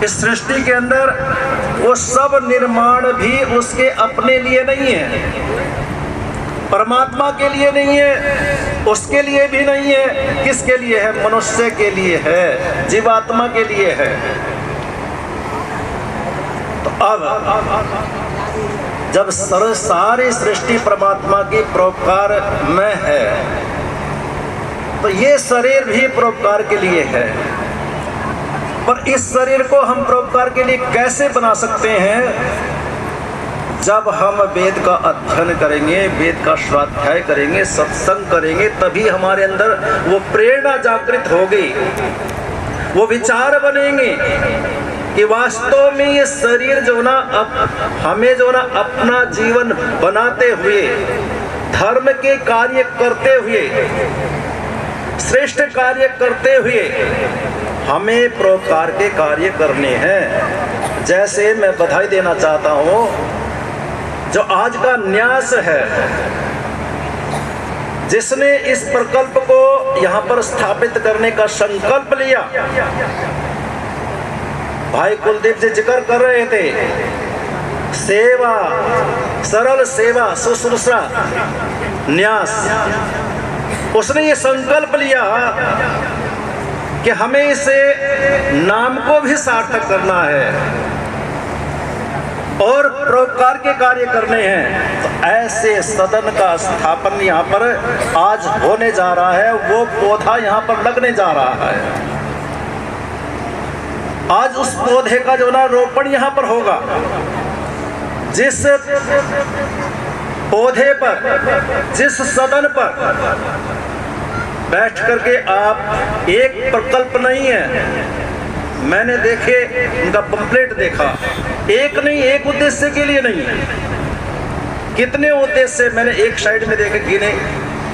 [SPEAKER 9] इस सृष्टि के अंदर, वो सब निर्माण भी उसके अपने लिए नहीं है, परमात्मा के लिए नहीं है, उसके लिए भी नहीं है। किसके लिए है? मनुष्य के लिए है, जीवात्मा के लिए है। तो अब जब सारी सृष्टि परमात्मा की परोपकार में है, तो ये शरीर भी परोपकार के लिए है। पर इस शरीर को हम परोपकार के लिए कैसे बना सकते हैं? जब हम वेद का अध्ययन करेंगे, वेद का स्वाध्याय करेंगे, सत्संग करेंगे, तभी हमारे अंदर वो प्रेरणा जागृत होगी, वो विचार बनेंगे कि वास्तव में ये शरीर जो ना हमें जो ना अपना जीवन बनाते हुए, धर्म के कार्य करते हुए, श्रेष्ठ कार्य करते हुए हमें परोपकार के कार्य करने हैं। जैसे मैं बधाई देना चाहता हूँ, जो आज का न्यास है, जिसने इस प्रकल्प को यहाँ पर स्थापित करने का संकल्प लिया, भाई कुलदीप जी जिक्र कर रहे थे, सेवा, सरल सेवा, शुश्रूषा, न्यास। उसने ये संकल्प लिया कि हमें इसे नाम को भी सार्थक करना है और परोपकार के कार्य करने हैं। तो ऐसे सदन का स्थापन यहाँ पर आज होने जा रहा है, वो पौधा यहाँ पर लगने जा रहा है। आज उस पौधे का जो ना रोपण यहाँ पर होगा। जिस पौधे पर, जिस सदन पर बैठ करके आप, एक प्रकल्प नहीं है, मैंने देखे उनका पंपलेट देखा, एक नहीं, एक उद्देश्य के लिए नहीं है। कितने उद्देश्य मैंने एक साइड में देखे गिने,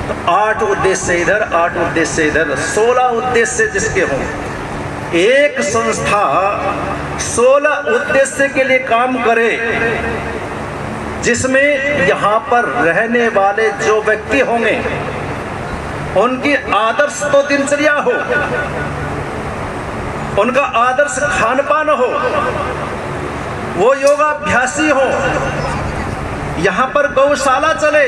[SPEAKER 9] तो 8 उद्देश्य इधर, 8 उद्देश्य इधर, 16 उद्देश्य जिसके हों। एक संस्था 16 उद्देश्य के लिए काम करे, जिसमें यहाँ पर रहने वाले जो व्यक्ति होंगे उनकी आदर्श तो दिनचर्या हो, उनका आदर्श खान पान हो, वो योगाभ्यासी हो, यहाँ पर गौशाला चले,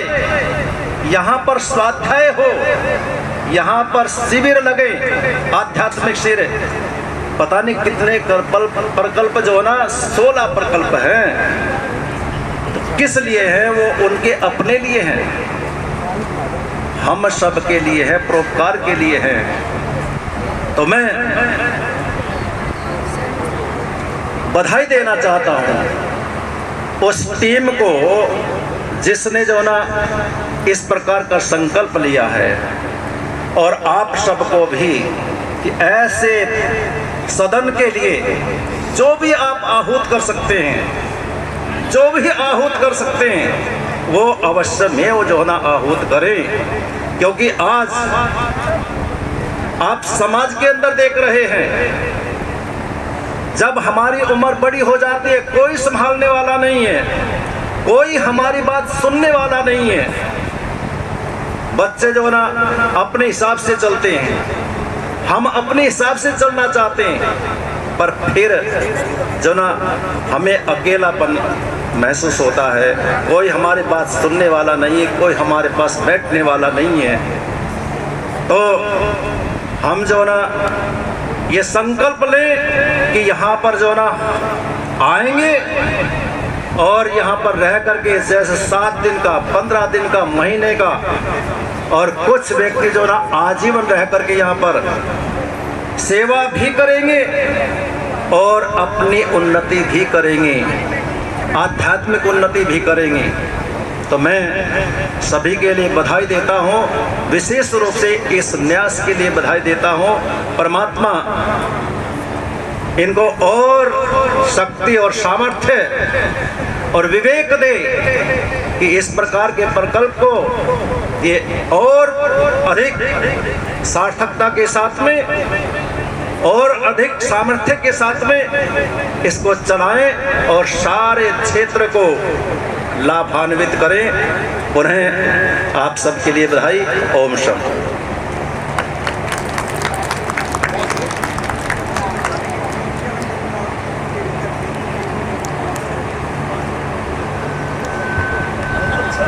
[SPEAKER 9] यहाँ पर स्वाध्याय हो, यहाँ पर शिविर लगे, आध्यात्मिक शिविर, पता नहीं कितने प्रकल्प जो है ना 16 प्रकल्प हैं। तो किस लिए हैं? वो उनके अपने लिए हैं, हम सब के लिए है, परोपकार के लिए है। तो मैं बधाई देना चाहता हूं उस टीम को जिसने जो ना इस प्रकार का संकल्प लिया है, और आप सबको भी कि ऐसे सदन के लिए जो भी आप आहूत कर सकते हैं, जो भी आहूत कर सकते हैं, वो अवश्य में वो जो है ना आहूत करें। क्योंकि आज आप समाज के अंदर देख रहे हैं, जब हमारी उम्र बड़ी हो जाती है, कोई संभालने वाला नहीं है, कोई हमारी बात सुनने वाला नहीं है। बच्चे जो ना अपने हिसाब से चलते हैं, हम अपने हिसाब से चलना चाहते हैं, पर फिर जो ना हमें अकेलापन महसूस होता है, कोई हमारी बात सुनने वाला नहीं है, कोई हमारे पास बैठने वाला नहीं है। तो हम जो ना ये संकल्प लें कि यहाँ पर जो ना आएंगे और यहाँ पर रह करके जैसे 7 दिन का, 15 दिन का, महीने का, और कुछ व्यक्ति जो ना आजीवन रह करके यहाँ पर सेवा भी करेंगे और अपनी उन्नति भी करेंगे, आध्यात्मिक उन्नति भी करेंगे। तो मैं सभी के लिए बधाई देता हूँ, विशेष रूप से इस न्यास के लिए बधाई देता हूँ। परमात्मा इनको और शक्ति और सामर्थ्य और विवेक दे कि इस प्रकार के प्रकल्प को ये और अधिक सार्थकता के साथ में और अधिक सामर्थ्य के साथ में इसको चलाएं और सारे क्षेत्र को लाभान्वित करें। पुनः आप सबके लिए बधाई। ओम शांति।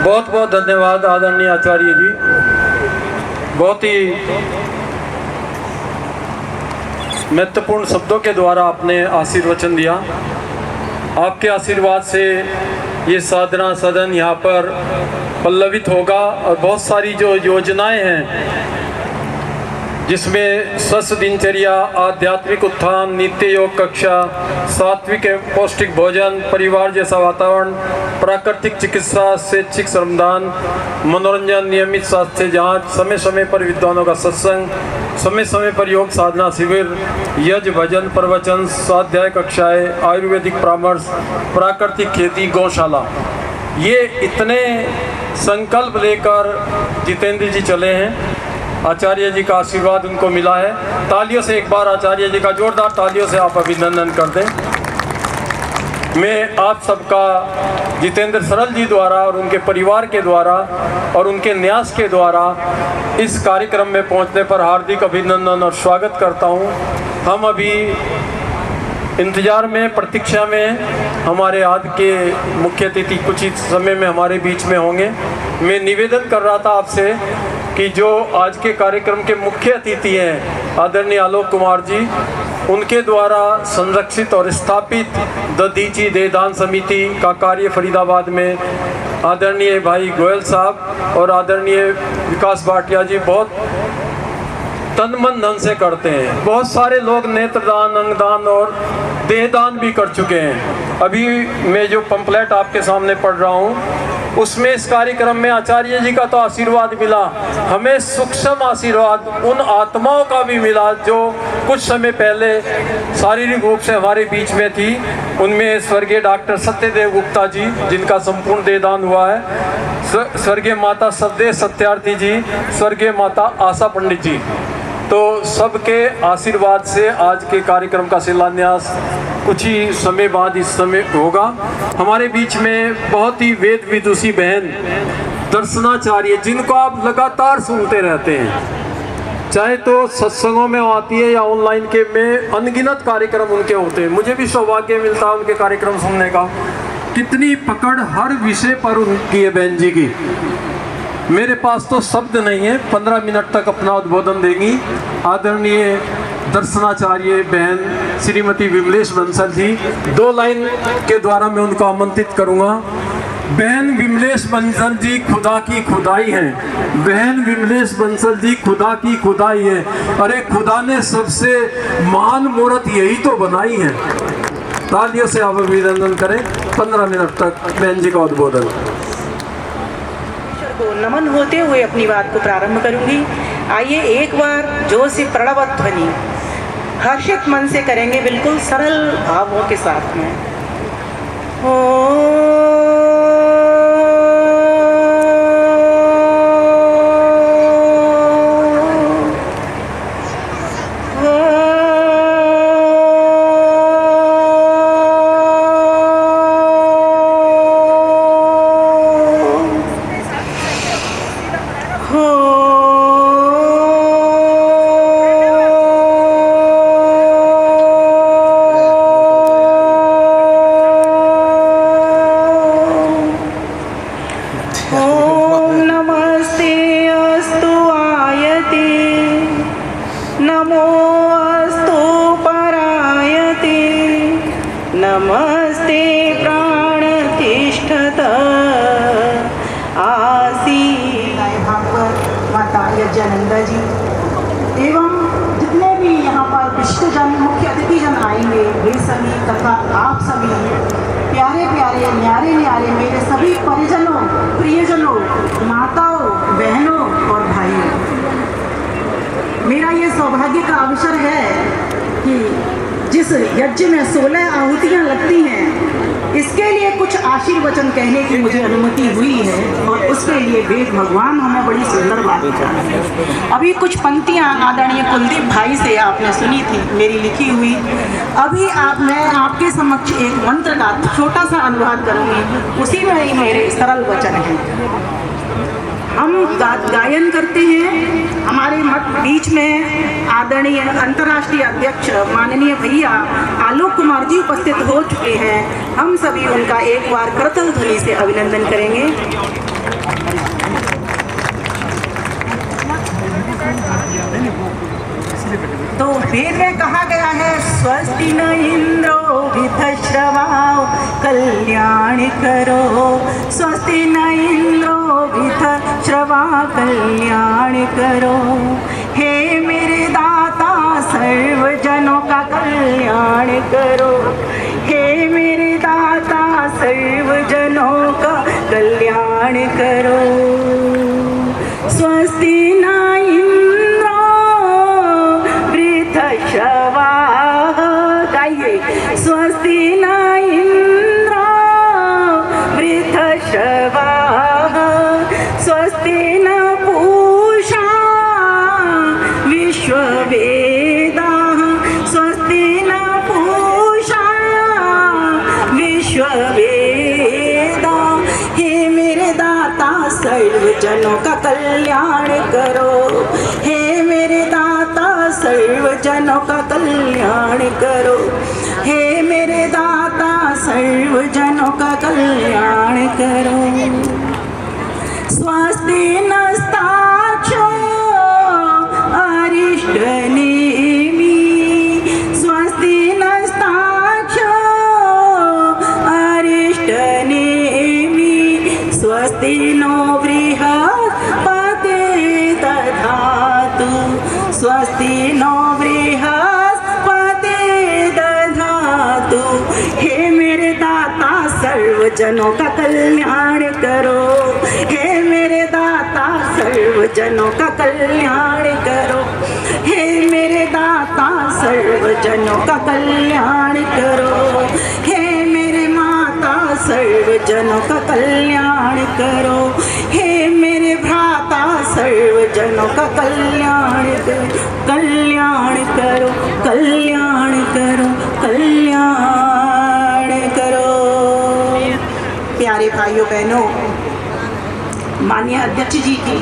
[SPEAKER 4] बहुत बहुत धन्यवाद आदरणीय आचार्य जी, बहुत ही महत्वपूर्ण शब्दों के द्वारा आपने आशीर्वचन दिया। आपके आशीर्वाद से ये साधना सदन यहाँ पर पल्लवित होगा और बहुत सारी जो योजनाएं हैं जिसमें स्वस्थ दिनचर्या, आध्यात्मिक उत्थान, नित्य योग कक्षा, सात्विक एवं पौष्टिक भोजन, परिवार जैसा वातावरण, प्राकृतिक चिकित्सा, स्वैच्छिक श्रमदान, मनोरंजन, नियमित स्वास्थ्य जांच, समय समय पर विद्वानों का सत्संग, समय समय पर योग साधना शिविर, यज्ञ भजन प्रवचन, स्वाध्याय कक्षाएं, आयुर्वेदिक परामर्श, प्राकृतिक खेती, गौशाला, ये इतने संकल्प लेकर जितेंद्र जी चले हैं। आचार्य जी का आशीर्वाद उनको मिला है। तालियों से एक बार आचार्य जी का जोरदार तालियों से आप अभिनंदन कर दें। मैं आप सबका जितेंद्र सरल जी द्वारा और उनके परिवार के द्वारा और उनके न्यास के द्वारा इस कार्यक्रम में पहुंचने पर हार्दिक अभिनंदन और स्वागत करता हूं। हम अभी इंतजार में, प्रतीक्षा में, हमारे आज के मुख्य अतिथि कुछ ही समय में हमारे बीच में होंगे। मैं निवेदन कर रहा था आपसे कि जो आज के कार्यक्रम के मुख्य अतिथि हैं आदरणीय आलोक कुमार जी, उनके द्वारा संरक्षित और स्थापित दधीची देहदान समिति का कार्य फरीदाबाद में आदरणीय भाई गोयल साहब और आदरणीय विकास भाटिया जी बहुत तन मन धन से करते हैं। बहुत सारे लोग नेत्रदान, अंगदान और देहदान भी कर चुके हैं। अभी मैं जो पंपलेट आपके सामने पढ़ रहा हूँ उसमें इस कार्यक्रम में आचार्य जी का तो आशीर्वाद मिला, हमें सूक्ष्म आशीर्वाद उन आत्माओं का भी मिला जो कुछ समय पहले शारीरिक रूप से हमारे बीच में थी। उनमें स्वर्गीय डॉक्टर सत्यदेव गुप्ता जी जिनका संपूर्ण देहदान हुआ है, स्वर्गीय माता सदेव सत्यार्थी जी, स्वर्गीय माता आशा पंडित जी। तो सबके आशीर्वाद से आज के कार्यक्रम का शिलान्यास कुछ ही समय बाद इस समय होगा। हमारे बीच में बहुत ही वेद विदुषी बहन दर्शनाचार्य, जिनको आप लगातार सुनते रहते हैं, चाहे तो सत्संगों में आती है या ऑनलाइन के में अनगिनत कार्यक्रम उनके होते हैं। मुझे भी सौभाग्य मिलता है उनके कार्यक्रम सुनने का। कितनी पकड़ हर विषय पर उनकी है बहन जी की, मेरे पास तो शब्द नहीं है। 15 मिनट तक अपना उद्बोधन देंगी आदरणीय दर्शनाचार्य बहन श्रीमती विमलेश बंसल जी, 2 लाइन के द्वारा मैं उनको आमंत्रित करूंगा। बहन विमलेश बंसल जी खुदा की खुदाई हैं। बहन विमलेश बंसल जी खुदा की खुदाई है। अरे खुदा ने सबसे महान मूर्त यही तो बनाई है। तालियों से आप अभिनंदन करें। 15 मिनट तक बहन जी का उद्बोधन।
[SPEAKER 10] को नमन होते हुए अपनी बात को प्रारंभ करूंगी। आइए एक बार जोर से प्रणव ध्वनि हर्षित मन से करेंगे, बिल्कुल सरल भावों के साथ में। नमस्ते प्राणतिष्ठत आसी।
[SPEAKER 11] भागवत माता यज्ञानंदा जी एवं जितने भी यहाँ पर विशिष्टजन मुख्य अतिथिजन आएंगे, वे सभी तथा आप सभी प्यारे प्यारे न्यारे न्यारे मेरे सभी परिजनों, प्रियजनों, माताओं, बहनों और भाइयों, मेरा ये सौभाग्य का अवसर है कि जिस यज्ञ में 16 आहुतियाँ लगती हैं, इसके लिए कुछ आशीर्वचन कहने की मुझे अनुमति हुई है और उसके लिए वेद भगवान हमें बड़ी सुंदर बात बताई। अभी कुछ पंक्तियाँ आदरणीय कुलदीप भाई से आपने सुनी थी, मेरी लिखी हुई। अभी मैं आपके समक्ष एक मंत्र का छोटा सा अनुवाद करूँगी, उसी में ही मेरे सरल वचन हैं। हम गायन करते हैं। हमारे बीच में आदरणीय अंतर्राष्ट्रीय अध्यक्ष माननीय भैया आलोक कुमार जी उपस्थित हो चुके हैं। हम सभी उनका एक बार करतल ध्वनि से अभिनंदन करेंगे। तो वेद में कहा गया है, स्वस्ति न इंद्रो विधश्रवाओ कल्याण करो, स्वस्ति न इंद्रो विधश्रवा कल्याण करो। हे मेरे दाता सर्वजनों का कल्याण करो, हे मेरे दाता सर्वजनों का कल्याण करो। स्वस्ति न गाइए, स्वस्ति न इंद्र वृद्धश्रवा, स्वस्ति न पूषा विश्ववेदा, स्वस्ति न पूषा विश्ववेदा। हे मेरे दाता सर्वजनों का कल्याण करो, हे मेरे दाता सर्वजनों का कल्याण करो, हे मेरे दाता सर्वजनों का कल्याण करो। स्वस्ति नस्ताक्षो अरिष्ट नेमि, स्वस्ति नस्ताक्षो अरिष्ट नेमि, स्वस्ति नो बृहस्पते दधातु, स्वस्ति नो बृहस्पते दधातु। हे मेरे दाता सर्वजनों का कल्याण करो, हे मेरे दाता सर्वजनों का कल्याण करो, हे मेरे दाता सर्वजनों का कल्याण करो, हे मेरे माता सर्वजनों का कल्याण करो, हे मेरे भ्राता सर्वजनों का कल्याण करो, कल्याण करो, कल्याण करो, कल्याण करो। प्यारे भाइयों बहनों, माननीय अध्यक्ष जी की,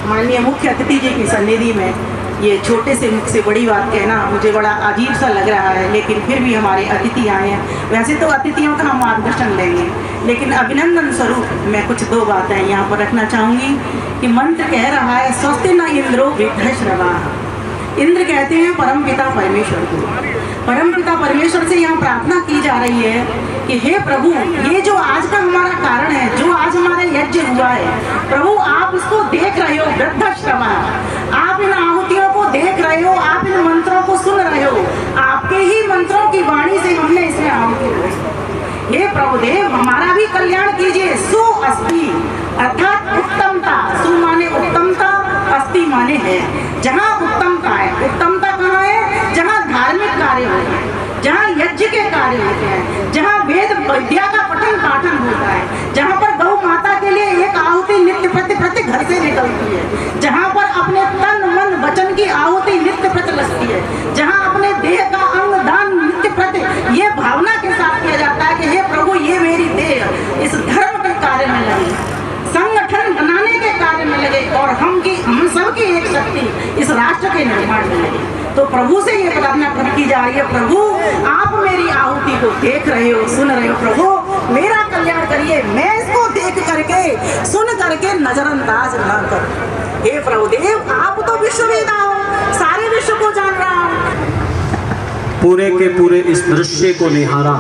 [SPEAKER 11] माननीय मुख्य अतिथि जी की सन्निधि में ये छोटे से मुख से बड़ी बात कहना मुझे बड़ा अजीब सा लग रहा है, लेकिन फिर भी हमारे अतिथि आए हैं। वैसे तो अतिथियों का हम मार्गदर्शन लेंगे, लेकिन अभिनंदन स्वरूप मैं कुछ 2 बातें यहाँ पर रखना चाहूँगी कि मंत्र कह रहा है, स्वस्ति न इंद्रो वृद्धश्रवा, इंद्र कहते हैं परमपिता परमेश्वर को। परमपिता परमेश्वर से यहाँ प्रार्थना की जा रही है कि हे प्रभु, ये जो आज का हमारा कारण है, जो आज हमारा यज्ञ हुआ है, प्रभु आप इसको देख रहे हो, वृद्धाश्रम, आप इन आहुतियों को देख रहे हो, आप इन मंत्रों को सुन रहे हो, आपके ही मंत्रों की वाणी से हमने इसमें आहुति दी। हे प्रभुदेव, हमारा भी कल्याण कीजिए। सु अस्ति अर्थात उत्तमता, सु माने उत्तमता, अस्ति माने है। जहाँ उत्तमता है, उत्तमता कहाँ है? जहाँ धार्मिक कार्य होते हैं, जहाँ यज्ञ के कार्य होते हैं, जहाँ वेद विद्या का पठन पाठन होता है, जहाँ पर गौ माता के लिए एक आहुति नित्य प्रति घर से निकलती है, जहाँ पर अपने तन मन वचन की आहुति नित्य प्रति लगती है, जहाँ अपने देह का अंग दान नित्य प्रति ये भावना के साथ किया जाता है कि हे प्रभु, ये मेरी देह इस धर्म के कार्य में लगी, संगठन बनाने के कार्य में लगे और हम सबकी एक शक्ति इस राष्ट्र के निर्माण में लगे। तो प्रभु से ये प्रार्थना की जा रही है, प्रभु आप मेरी आहुति को देख रहे हो, सुन रहे हो, प्रभु मेरा कल्याण करिए, मैं इसको देख करके सुन करके नजरअंदाज न करूं। हे प्रभुदेव, आप तो विश्ववेदा हो, सारे विश्व को जान रहा हूं।
[SPEAKER 7] पूरे के पूरे इस दृश्य को निहारा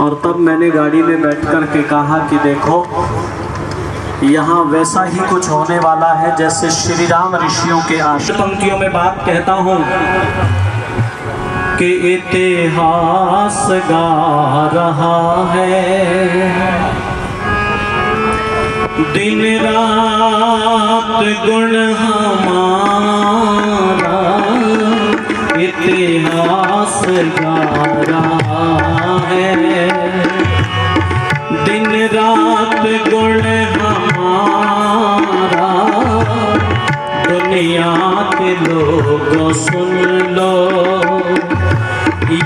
[SPEAKER 7] और तब मैंने गाड़ी में बैठकर के कहा कि देखो, यहाँ वैसा ही कुछ होने वाला है जैसे श्री राम ऋषियों के पंक्तियों में बात कहता हूँ कि इतिहास गा रहा है, दिन रात गुण हमारा इतिहास गा रहा है, दिन रात गुण हमारा, दुनिया के लोगों सुन लो,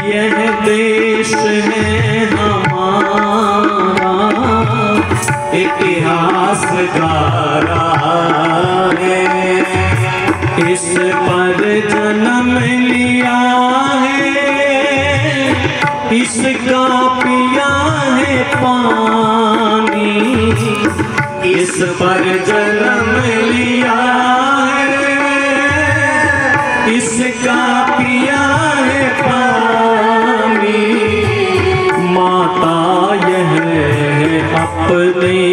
[SPEAKER 7] यह देश है हमारा, इतिहास गा रहा है, इस पर जन्म लिया है, इसका पिया है पानी, इस पर जन्म लिया है, इसका पिया है पानी, माता यह है अपनी,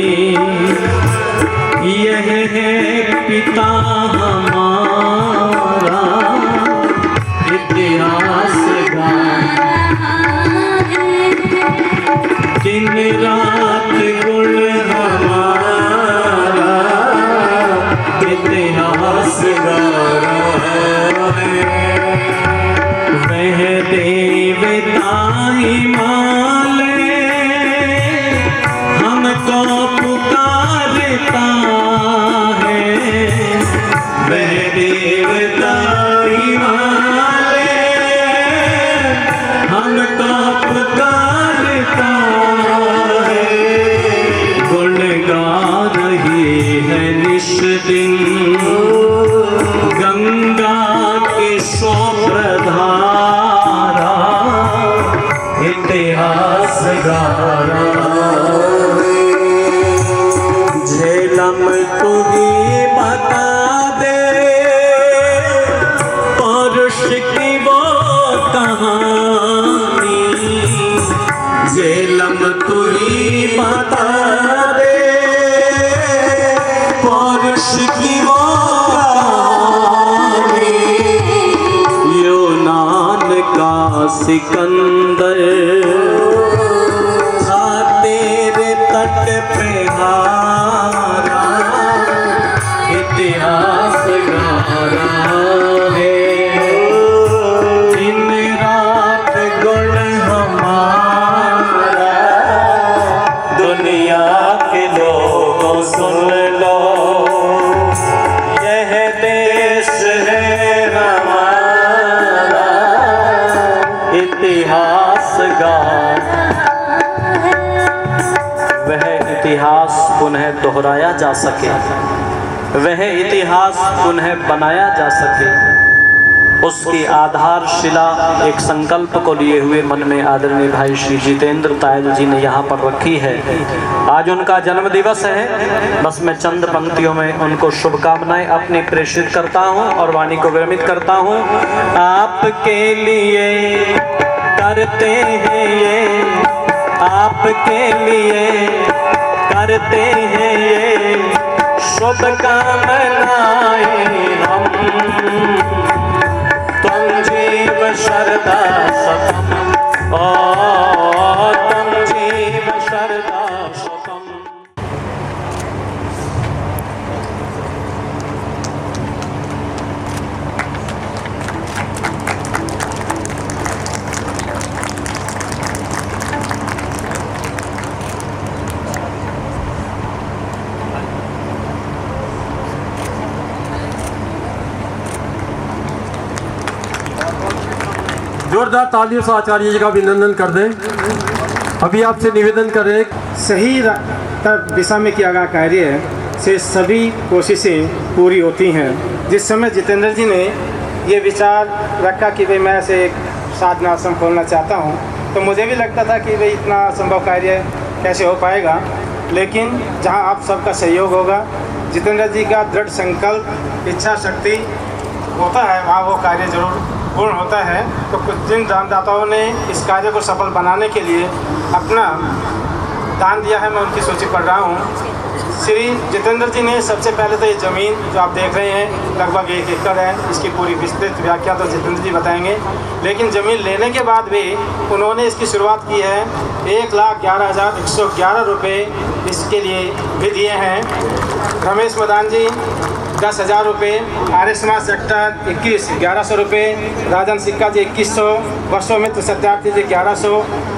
[SPEAKER 7] यह है पिता हमारा, इतिहास गा दिन रात गुण हमारा, इतिहास गा रहा है, वह देवता हिमालय हमको पुकारता है, वह देवता हिमालय हमको पुकारता है, गुण गा रही है निश दिन गंगा की स्वप्रधारा, इतिहास गा रहा है, झेलम तू ही बता दे पौरुष की वो कहानी, झेलम तू ही बता दे पौरुष की वो कहानी, यूनान का सिकंदर था तेरे तट पे हारा, इतिहास गा रहा है, दिन रात गुण हमारा, दुनिया के लोगों सुन लो, यह देश है हमारा, इतिहास गा, वह इतिहास पुनः दोहराया जा सके, वह इतिहास पुनः बनाया जा सके, उसकी आधारशिला एक संकल्प को लिए हुए मन में आदरणीय भाई श्री जितेंद्र तायल जी ने यहाँ पर रखी है। आज उनका जन्म दिवस है। बस मैं चंद पंक्तियों में उनको शुभकामनाएं अपनी प्रेषित करता हूँ और वाणी को विरमित करता हूँ। आपके लिए करते हैं ये, आपके लिए करते हैं ये शुभकामनाएं हम। तुम जीव शरदा सतम, तुम जीव शरदा सतम।
[SPEAKER 4] जोरदार तालियों से आचार्य जी का अभिनंदन कर दें। अभी आपसे निवेदन कर रहे हैं,
[SPEAKER 12] सही दिशा में किया गया कार्य से सभी कोशिशें पूरी होती हैं। जिस समय जितेंद्र जी ने ये विचार रखा कि भाई मैं ऐसे एक साधना आश्रम खोलना चाहता हूँ, तो मुझे भी लगता था कि भाई इतना असंभव कार्य कैसे हो पाएगा। लेकिन जहाँ आप सबका सहयोग होगा, जितेंद्र जी का दृढ़ संकल्प, इच्छा शक्ति होता है, वहाँ वो कार्य जरूर पूर्ण होता है। तो कुछ जिन दानदाताओं ने इस कार्य को सफल बनाने के लिए अपना दान दिया है, मैं उनकी सूची पढ़ रहा हूँ। श्री जितेंद्र जी ने सबसे पहले तो ये ज़मीन जो आप देख रहे हैं लगभग 1 एकड़ है, इसकी पूरी विस्तृत व्याख्या तो जितेंद्र जी बताएंगे। लेकिन ज़मीन लेने के बाद भी उन्होंने इसकी शुरुआत की है। 1,11,111 रुपये इसके लिए भी दिए हैं। रमेश मदान जी 10,000 रुपये, आर्य समाज सेक्टर 21 1100 रुपये, राजन सिक्का जी 2100, वर्षो मित्र सत्यार्थी जी 1100,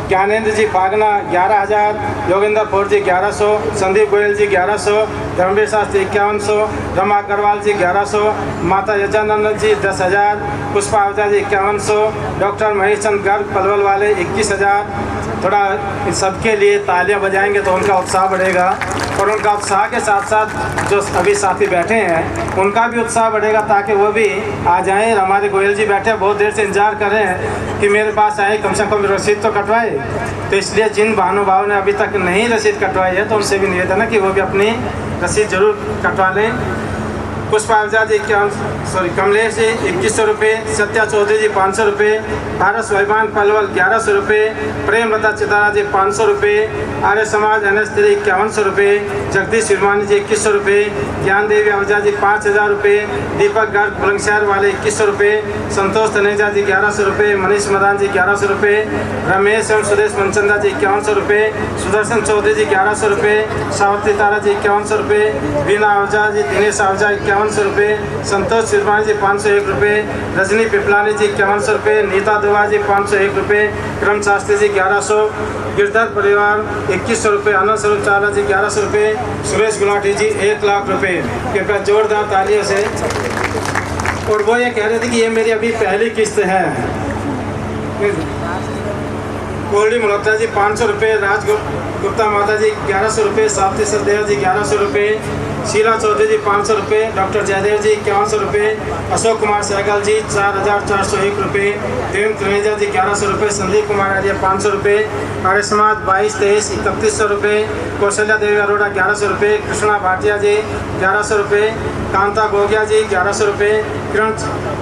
[SPEAKER 12] ज्ञानेंद्र जी बागना 11,000, योगेंद्र फोर जी 1100, संदीप गोयल जी 1100, धर्मवीर शास्त्री 5100, रमा अग्रवाल जी 1100, माता यजानंद जी 10,000, पुष्पा आवजा जी 5100, डॉक्टर महेश चंद गर्ग पलवल वाले 21,000। थोड़ा इन सबके लिए तालियां बजाएंगे तो उनका उत्साह बढ़ेगा, और उनका उत्साह के साथ साथ जो अभी साथी बैठे हैं उनका भी उत्साह बढ़ेगा, ताकि वो भी आ जाएं। हमारे गोयल जी बैठे बहुत देर से इंतजार कर रहे हैं कि मेरे पास आए, कम से कम रसीद तो कटवाए। तो इसलिए जिन महानुभावों ने अभी तक नहीं रसीद कटवाई है, तो उनसे भी निवेदन है कि वो भी अपनी रसीद जरूर कटवा लें। पुष्पा आवजा जी कमलेश जी 2100 रुपये, सत्या चौधरी जी 500 रुपये, भारत स्वाभिमान पलवल 1100 रुपये, प्रेम लता चितारा जी 500 रुपये, आर्य समाज NS 5100 रुपये, जगदीश शिरमानी जी 2100 रुपये, ज्ञान देवी आवजा जी 5,000 रुपये, दीपक गर्ग बुलंदशहर वाले 2100 रुपये, संतोष तनेजा जी 1100 रुपये, मनीष मदान जी 1100 रुपये, रमेश एवं सुदेश मनचंदा जी 5100 रुपये, सुदर्शन चौधरी जी 1100 रुपये, सावित्री तारा जी 5100 रुपये, बीना आवजा जी, दिनेश आवजा 5100 रुपये, संतोष शिरमानी जी 501 रुपये, रजनी पिपलानी जी 5100 रुपये, नीता दुआ जी 501 रुपये, क्रम शास्त्री जी 1100, गिरधर परिवार 2100 रुपये, आनंद स्वरूप चावला जी 1100 रुपये, सुरेश गुलाटी जी 1,00,000 रुपये। कृपया जोरदार तालियों से। और वो ये कह रहे थे कि ये मेरी अभी पहली किस्त है। गोल्डी मल्होत्रा जी 500 रुपये, राज गुप्ता माता जी 1100 रुपये, सावित्री सचदेव जी 1100 रुपये, शीला चौधरी जी 500 रुपये, डॉक्टर जयदेव जी 5100 रुपये, अशोक कुमार सहगल जी 4,401 रुपये, देवेंद्र त्रिवेजा जी 1100 रुपये, संदीप कुमार आर्य 500 रुपये, आर्य समाज 22-23 3100 रुपये, कौशल्या देवी अरोड़ा 1100 रुपये, कृष्णा भाटिया जी 1100 रुपये, कांता गोगिया जी 1100 रुपये, किरण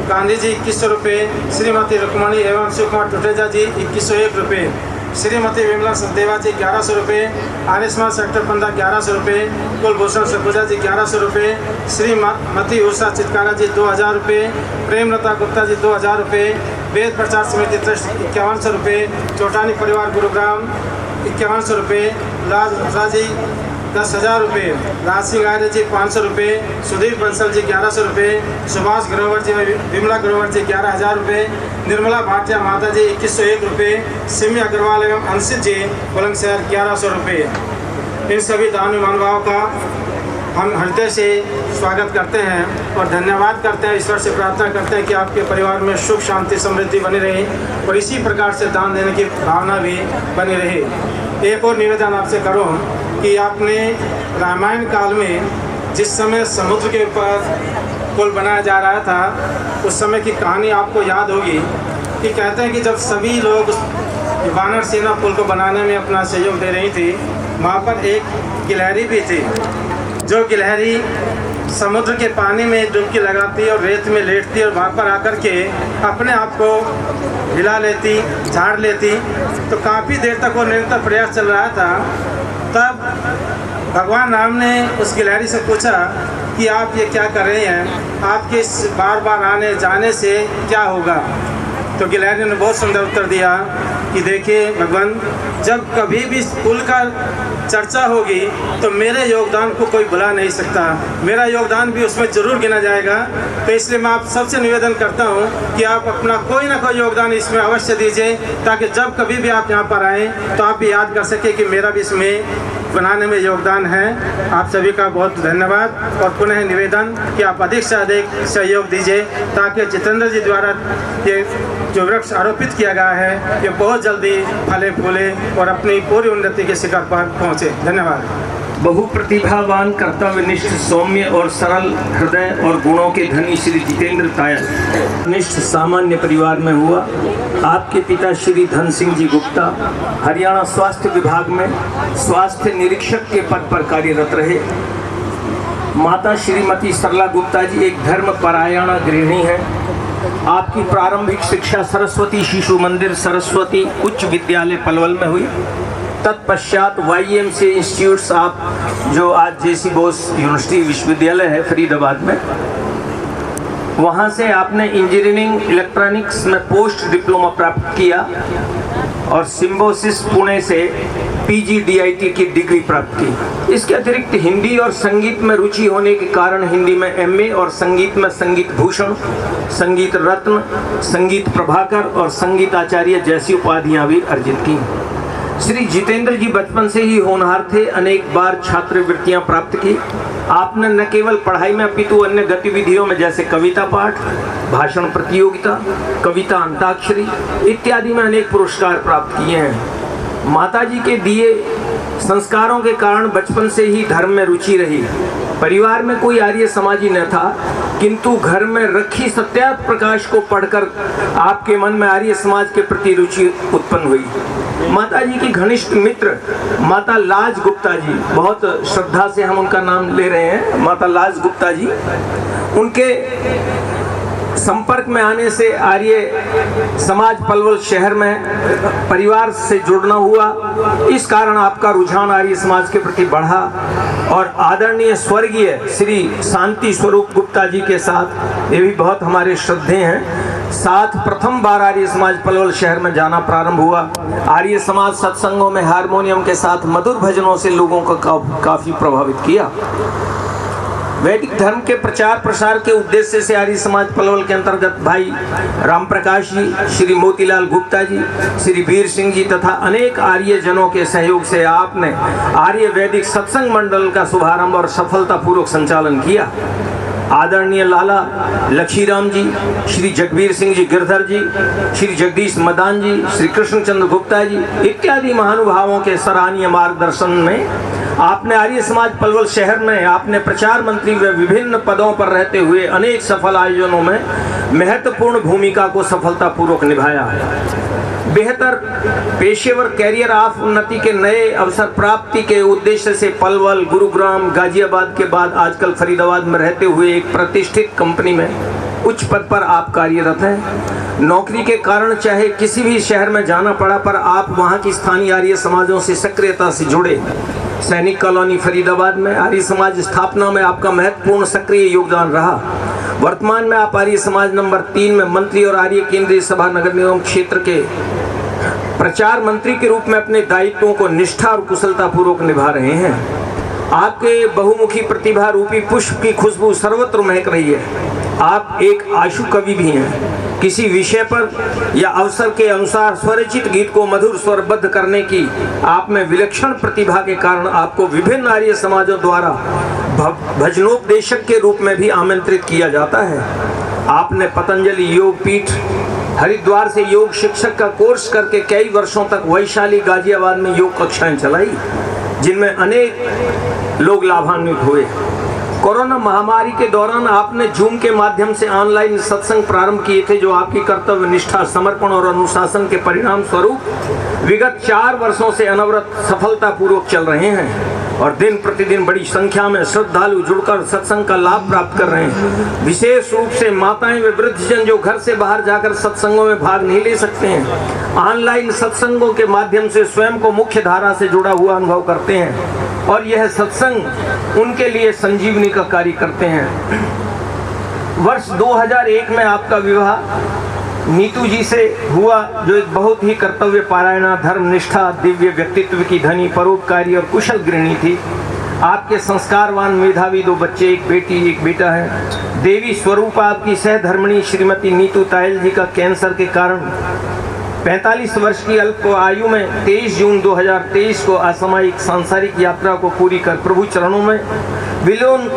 [SPEAKER 12] गांधी जी 2100 रुपये, श्रीमती रुक्मणी एवं शिव कुमार टुटेजा जी 2101 रुपये, श्रीमती विमला सचदेवा जी 1100 रुपये, आर्य समाज सेक्टर 15 1100 रुपये, कुलभूषण सखुजा जी 1100 रुपये, श्रीमती उषा चितकारा जी 2000 रुपये, प्रेमलता गुप्ता जी 2000 रुपये, वेद प्रचार समिति ट्रस्ट 5100 रुपये, चौटानी परिवार गुरुग्राम 5100 रुपये, लाल जी 10,000 रुपये, राज सिंह आर्य जी 500 रुपये, सुधीर बंसल जी 1100 रुपये, सुभाष ग्रोवर जी विमला ग्रोवर जी 11,000 रुपये, निर्मला भाटिया माता जी 2101 रुपये, सिमी अग्रवाल एवं अंशित जी बुलंदशहर 1100 रुपये। इन सभी दानी महानुभावों का हम हृदय से स्वागत करते हैं और धन्यवाद करते हैं। ईश्वर से प्रार्थना करते हैं कि आपके परिवार में सुख शांति समृद्धि बनी रहे और इसी प्रकार से दान देने की भावना भी बनी रहे। एक और निवेदन आपसे करूं कि आपने रामायण काल में जिस समय समुद्र के ऊपर पुल बनाया जा रहा था, उस समय की कहानी आपको याद होगी कि कहते हैं कि जब सभी लोग वानर सेना पुल को बनाने में अपना सहयोग दे रही थी, वहाँ पर एक गिलहरी भी थी, जो गिलहरी समुद्र के पानी में डुबकी लगाती और रेत में लेटती और वहाँ पर आकर के अपने आप को हिला लेती, झाड़ लेती। तो काफ़ी देर तक वो निरंतर प्रयास चल रहा था। तब भगवान राम ने उस गिलहरी से पूछा कि आप ये क्या कर रहे हैं, आपके इस बार बार आने जाने से क्या होगा। तो गिलहरी ने बहुत सुंदर उत्तर दिया कि देखिए भगवान, जब कभी भी पुल का चर्चा होगी तो मेरे योगदान को कोई भुला नहीं सकता, मेरा योगदान भी उसमें ज़रूर गिना जाएगा। तो इसलिए मैं आप सबसे निवेदन करता हूं कि आप अपना कोई ना कोई योगदान इसमें अवश्य दीजिए, ताकि जब कभी भी आप यहां पर आएँ तो आप भी याद कर सकें कि मेरा भी इसमें बनाने में योगदान है। आप सभी का बहुत धन्यवाद और पुनः निवेदन कि आप अधिक से अधिक सहयोग दीजिए, ताकि जितेंद्र जी द्वारा ये जो वृक्ष आरोपित किया गया है ये बहुत जल्दी फले फूले और अपनी पूरी उन्नति के शिखर पर पहुँचे। धन्यवाद।
[SPEAKER 5] बहुप्रतिभावान, कर्तव्यनिष्ठ, सौम्य और सरल हृदय और गुणों के धनी श्री जितेंद्र तायल निष्ठ सामान्य परिवार में हुआ। आपके पिता श्री धन सिंह जी गुप्ता हरियाणा स्वास्थ्य विभाग में स्वास्थ्य निरीक्षक के पद पर कार्यरत रहे। माता श्रीमती सरला गुप्ता जी एक धर्मपरायण गृहिणी हैं। आपकी प्रारंभिक शिक्षा सरस्वती शिशु मंदिर सरस्वती उच्च विद्यालय पलवल में हुई। तत्पश्चात YMCA इंस्टीट्यूट्स आप जो आज JC बोस यूनिवर्सिटी विश्वविद्यालय है फरीदाबाद में, वहाँ से आपने इंजीनियरिंग इलेक्ट्रॉनिक्स में पोस्ट डिप्लोमा प्राप्त किया और सिम्बोसिस पुणे से PGDIT की डिग्री प्राप्त की। इसके अतिरिक्त हिंदी और संगीत में रुचि होने के कारण हिंदी में MA और संगीत में संगीत भूषण, संगीत रत्न, संगीत प्रभाकर और संगीत आचार्य जैसी उपाधियां भी अर्जित की। श्री जितेंद्र जी बचपन से ही होनहार थे, अनेक बार छात्रवृत्तियां प्राप्त की। आपने न केवल पढ़ाई में अपितु अन्य गतिविधियों में जैसे कविता पाठ, भाषण प्रतियोगिता, कविता अंताक्षरी इत्यादि में अनेक पुरस्कार प्राप्त किए हैं। माताजी के दिए संस्कारों के कारण बचपन से ही धर्म में रुचि रही। परिवार में कोई आर्य समाजी न था, किंतु घर में रखी सत्यार्थ प्रकाश को पढ़कर आपके मन में आर्य समाज के प्रति रुचि उत्पन्न हुई। माताजी की घनिष्ठ मित्र माता लाज गुप्ता जी, बहुत श्रद्धा से हम उनका नाम ले रहे हैं, माता लाज गुप्ता जी, उनके संपर्क में आने से आर्य समाज पलवल शहर में परिवार से जुड़ना हुआ। इस कारण आपका रुझान आर्य समाज के प्रति बढ़ा और आदरणीय स्वर्गीय श्री शांति स्वरूप गुप्ता जी के साथ ये भी बहुत हमारे श्रद्धेय हैं, साथ प्रथम बार आर्य समाज पलवल शहर में जाना प्रारंभ हुआ। आर्य समाज सत्संगों में हारमोनियम के साथ मधुर भजनों से लोगों को काफी प्रभावित किया। वैदिक धर्म के प्रचार प्रसार के उद्देश्य से आर्य समाज पलवल के अंतर्गत भाई राम प्रकाश जी, श्री मोतीलाल गुप्ता जी, श्री वीर सिंह जी तथा अनेक आर्य जनों के सहयोग से आपने आर्य वैदिक सत्संग मंडल का शुभारंभ और सफलतापूर्वक संचालन किया। आदरणीय लाला लक्ष्मीराम जी, श्री जगबीर सिंह जी गिरधर जी, श्री जगदीश मदान जी, श्री कृष्णचंद्र गुप्ता जी इत्यादि महानुभावों के सराहनीय मार्गदर्शन में आपने आर्य समाज पलवल शहर में आपने प्रचार मंत्री व विभिन्न पदों पर रहते हुए अनेक सफल आयोजनों में महत्वपूर्ण भूमिका को सफलतापूर्वक निभाया है। बेहतर पेशेवर कैरियर ऑफ उन्नति के नए अवसर प्राप्ति के उद्देश्य से पलवल, गुरुग्राम, गाजियाबाद के बाद आजकल फरीदाबाद में रहते हुए एक प्रतिष्ठित कंपनी में उच्च पद पर आप कार्यरत हैं। नौकरी के कारण चाहे किसी भी शहर में जाना पड़ा, पर आप वहां की स्थानीय आर्य समाजों से सक्रियता से जुड़े। सैनिक कॉलोनी फरीदाबाद में आर्य समाज स्थापना में आपका महत्वपूर्ण सक्रिय योगदान रहा। वर्तमान में आप आर्य समाज नंबर 3 में मंत्री और आर्य केंद्रीय सभा नगर निगम क्षेत्र के प्रचार मंत्री के रूप में अपने दायित्वों को निष्ठा और कुशलता पूर्वक निभा रहे हैं। आपके बहुमुखी प्रतिभा रूपी पुष्प की खुशबू सर्वत्र महक रही है। आप एक आशु कवि भी हैं। किसी विषय पर या अवसर के अनुसार स्वरचित गीत को मधुर स्वरबद्ध करने की आप में विलक्षण प्रतिभा के कारण आपको विभिन्न आर्य समाजों द्वारा भजनोपदेशक के रूप में भी आमंत्रित किया जाता है। आपने पतंजलि योग पीठ हरिद्वार से योग शिक्षक का कोर्स करके कई वर्षों तक वैशाली गाजियाबाद में योग कक्षाएं चलाई, जिनमें अनेक लोग लाभान्वित हुए। कोरोना महामारी के दौरान आपने जूम के माध्यम से ऑनलाइन सत्संग प्रारंभ किए थे, जो आपकी कर्तव्य निष्ठा, समर्पण और अनुशासन के परिणाम स्वरूप विगत 4 वर्षों से अनवरत सफलतापूर्वक चल रहे हैं और दिन प्रतिदिन बड़ी संख्या में श्रद्धालु जुड़कर सत्संग का लाभ प्राप्त कर रहे हैं। विशेष रूप से माताएं व वृद्धजन जो घर से बाहर जाकर सत्संगों में भाग नहीं ले सकते हैं, ऑनलाइन सत्संगों के माध्यम से स्वयं को मुख्य धारा से जुड़ा हुआ अनुभव करते हैं और यह सत्संग उनके लिए संजीवनी का कार्य करते हैं। वर्ष 2001 में आपका विवाह नीतू जी से हुआ, जो एक बहुत ही कर्तव्य पारायणा, धर्मनिष्ठा, दिव्य व्यक्तित्व की धनी, परोपकारी और कुशल गृहिणी थी। आपके संस्कारवान मेधावी 2 बच्चे, एक बेटी एक बेटा है। देवी स्वरूप आपकी सहधर्मिणी श्रीमती नीतू तायल जी का कैंसर के कारण 45 वर्ष की अल्प आयु में 23 जून 2023 को असामयिक सांसारिक यात्रा को पूरी कर प्रभु चरणों में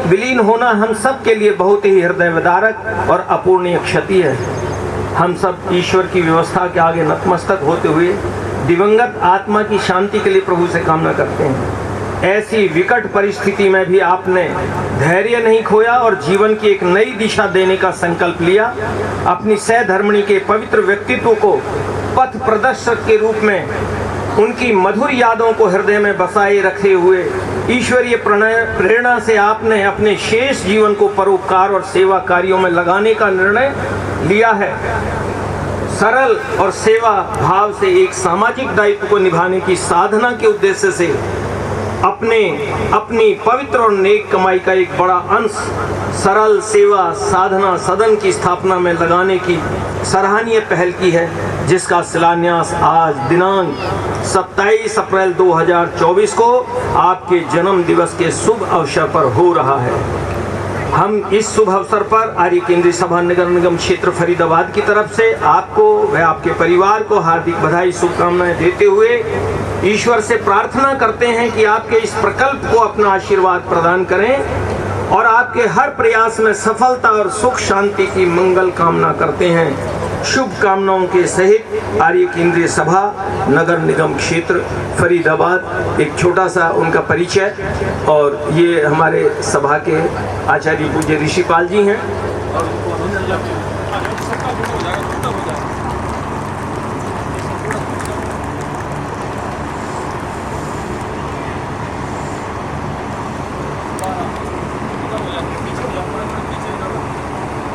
[SPEAKER 5] विलीन होना हम सब के लिए बहुत ही हृदय विदारक और अपूर्णीय क्षति है। हम सब ईश्वर की व्यवस्था के आगे नतमस्तक होते हुए दिवंगत आत्मा की शांति के लिए प्रभु से कामना करते हैं। ऐसी विकट परिस्थिति में भी आपने धैर्य नहीं खोया और जीवन की एक नई दिशा देने का संकल्प लिया। अपनी सहधर्मिणी के पवित्र व्यक्तित्व को पथ प्रदर्शक के रूप में उनकी मधुर यादों को हृदय में बसाए रखे हुए ईश्वरीय प्रेरणा से आपने अपने शेष जीवन को परोपकार और सेवा कार्यों में लगाने का निर्णय लिया है। सरल और सेवा भाव से एक सामाजिक दायित्व को निभाने की साधना के उद्देश्य से अपनी पवित्र और नेक कमाई का एक बड़ा अंश सरल सेवा साधना सदन की स्थापना में लगाने की सराहनीय पहल की है, जिसका शिलान्यास आज दिनांक 27 अप्रैल 2024 को आपके जन्म दिवस के शुभ अवसर पर हो रहा है। हम इस शुभ अवसर पर आर्य केंद्रीय सभा नगर निगम क्षेत्र फरीदाबाद की तरफ से आपको व आपके परिवार को हार्दिक बधाई शुभकामनाएं देते हुए ईश्वर से प्रार्थना करते हैं कि आपके इस प्रकल्प को अपना आशीर्वाद प्रदान करें और आपके हर प्रयास में सफलता और सुख शांति की मंगल कामना करते हैं। शुभकामनाओं के सहित आर्य केंद्रीय सभा नगर निगम क्षेत्र फरीदाबाद, एक छोटा सा उनका परिचय। और ये हमारे सभा के आचार्य पूज्य ऋषिपाल जी हैं।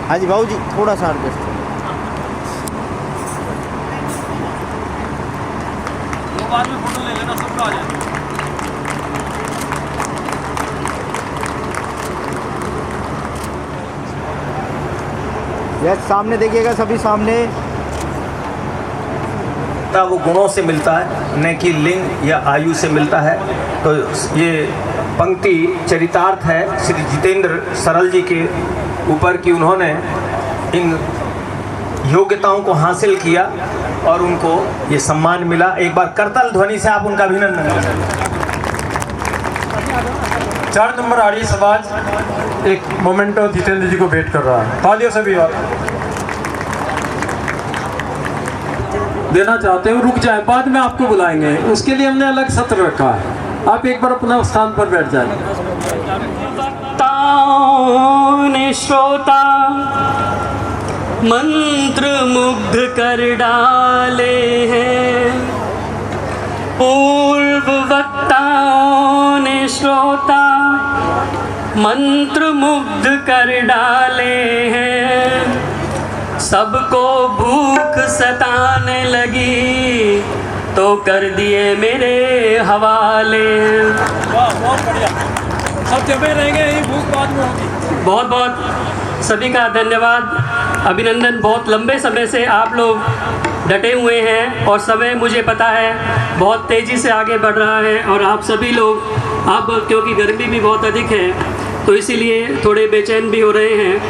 [SPEAKER 13] हाँ जी भाऊ जी, थोड़ा सा एडजस्ट।
[SPEAKER 4] बाद में फोटो ले लेना, सबका आ जाएगा।
[SPEAKER 13] यस, सामने देखिएगा, सभी सामने।
[SPEAKER 9] वो गुणों से मिलता है, न कि लिंग या आयु से मिलता है। तो ये पंक्ति चरितार्थ है श्री जितेंद्र सरल जी के ऊपर कि उन्होंने इन योग्यताओं को हासिल किया और उनको ये सम्मान मिला। एक बार करताल ध्वनि से आप उनका अभिनंदन करें।
[SPEAKER 4] 4 नंबर आर्य समाज एक मोमेंटो जितेंद्र जी को भेंट कर रहा है। तालियों से भी देना चाहते हो, रुक जाए, बाद में आपको बुलाएंगे। उसके लिए हमने अलग सत्र रखा है। आप एक बार अपना स्थान पर बैठ जाए।
[SPEAKER 14] श्रोता मंत्र मुग्ध कर डाले हैं, पूर्व वक्ताओं ने श्रोता मंत्र मुग्ध कर डाले हैं। सबको भूख सताने लगी तो कर दिए मेरे हवाले।
[SPEAKER 4] बहुत बढ़िया, सब जमे रहेंगे, यही भूख बाद में होगी।
[SPEAKER 14] बहुत बहुत सभी का धन्यवाद, अभिनंदन। बहुत लंबे समय से आप लोग डटे हुए हैं और समय मुझे पता है बहुत तेज़ी से आगे बढ़ रहा है और आप सभी लोग अब क्योंकि गर्मी भी बहुत अधिक है तो इसीलिए थोड़े बेचैन भी हो रहे हैं।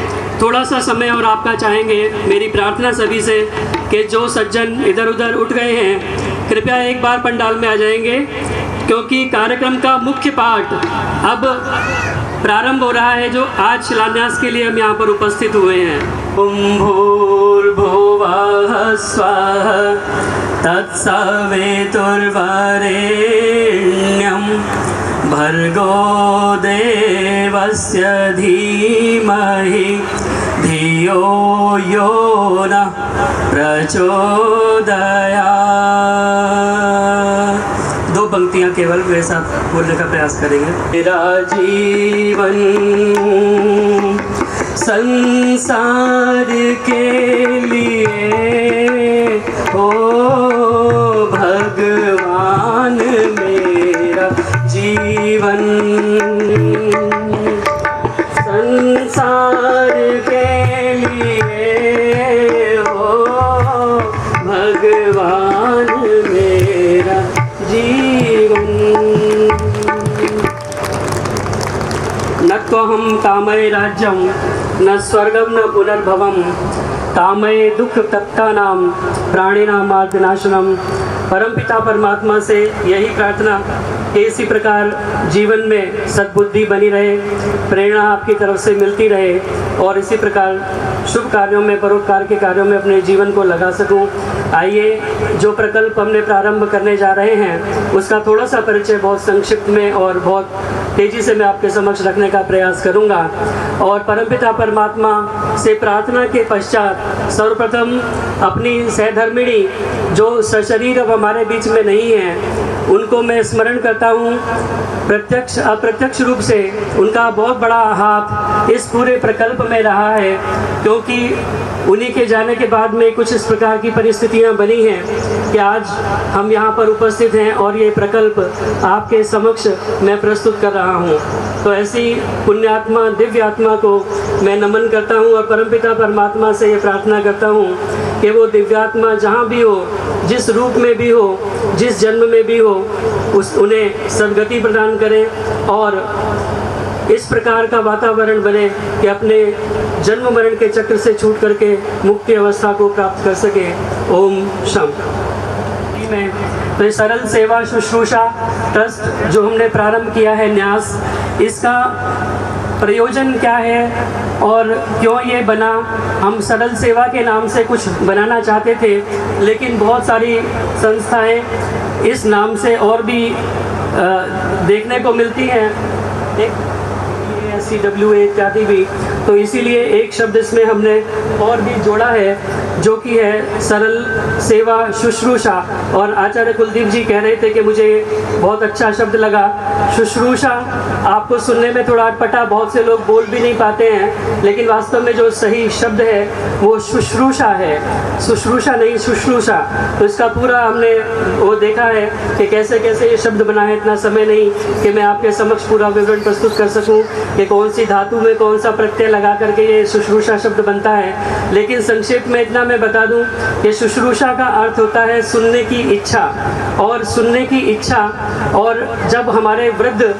[SPEAKER 14] थोड़ा सा समय और आपका चाहेंगे। मेरी प्रार्थना सभी से कि जो सज्जन इधर उधर उठ गए हैं कृपया एक बार पंडाल में आ जाएंगे, क्योंकि कार्यक्रम का मुख्य पाठ अब प्रारंभ हो रहा है, जो आज शिलान्यास के लिए हम यहाँ पर उपस्थित हुए हैं। ओम भूर्भुवः स्वः तत्सवितुर्वरेण्यं भर्गो देवस्य धीमहि धियो यो नः प्रचोदयात्। दो पंक्तियां केवल मेरे साथ बोलने का प्रयास करेंगे। मेरा जीवन संसार के लिए हो भगवान, मेरा जीवन संसार के लिए हो भगवान, मेरा जीवन। न त्वहं कामये राज्यं न स्वर्गं न पुनर्भवं, कामये दुख तप्तानां प्राणिनां मार्गनाशनम। परमपिता परमात्मा से यही प्रार्थना कि इसी प्रकार जीवन में सद्बुद्धि बनी रहे, प्रेरणा आपकी तरफ से मिलती रहे और इसी प्रकार शुभ कार्यों में, परोपकार के कार्यों में अपने जीवन को लगा सकूं। आइए, जो प्रकल्प हमने प्रारंभ करने जा रहे हैं उसका थोड़ा सा परिचय बहुत संक्षिप्त में और बहुत तेज़ी से मैं आपके समक्ष रखने का प्रयास करूंगा। और परमपिता परमात्मा से प्रार्थना के पश्चात सर्वप्रथम अपनी सहधर्मिणी जो सशरीर अब हमारे बीच में नहीं है, उनको मैं स्मरण करता हूँ। प्रत्यक्ष अप्रत्यक्ष रूप से उनका बहुत बड़ा हाथ इस पूरे प्रकल्प में रहा है, क्योंकि उन्हीं के जाने के बाद में कुछ इस प्रकार की परिस्थितियां बनी हैं कि आज हम यहाँ पर उपस्थित हैं और ये प्रकल्प आपके समक्ष मैं प्रस्तुत कर रहा हूँ। तो ऐसी पुण्यात्मा, दिव्य आत्मा को मैं नमन करता हूँ और परमपिता परमात्मा से ये प्रार्थना करता हूँ कि वो दिव्यात्मा जहाँ भी हो, जिस रूप में भी हो, जिस जन्म में भी हो, उन्हें सद्गति प्रदान करें और इस प्रकार का वातावरण बने कि अपने जन्म मरण के चक्र से छूट करके मुक्ति अवस्था को प्राप्त कर सके। ओम शम। में तो सरल सेवा शुश्रूषा ट्रस्ट जो हमने प्रारंभ किया है न्यास, इसका प्रयोजन क्या है और क्यों ये बना। हम सरल सेवा के नाम से कुछ बनाना चाहते थे, लेकिन बहुत सारी संस्थाएं इस नाम से और भी देखने को मिलती हैं, CWA इत्यादि भी। तो इसीलिए एक शब्द इसमें हमने और भी जोड़ा है जो कि है सरल सेवा शुश्रूषा। और आचार्य कुलदीप जी कह रहे थे कि मुझे बहुत अच्छा शब्द लगा शुश्रूषा। आपको सुनने में थोड़ा अटपटा, बहुत से लोग बोल भी नहीं पाते हैं, लेकिन वास्तव में जो सही शब्द है वो शुश्रूषा है, शुश्रूषा नहीं शुश्रूषा। तो इसका पूरा हमने वो देखा है कि कैसे कैसे ये शब्द बना है। इतना समय नहीं कि मैं आपके समक्ष पूरा विवरण प्रस्तुत कर सकूं कि कौन सी धातु में कौन सा प्रत्यय लगा करके ये शुश्रूषा शब्द बनता है, लेकिन संक्षेप में इतना मैं बता दूं कि शुश्रूषा का अर्थ होता है सुनने की इच्छा। और सुनने की इच्छा, और जब हमारे वृद्ध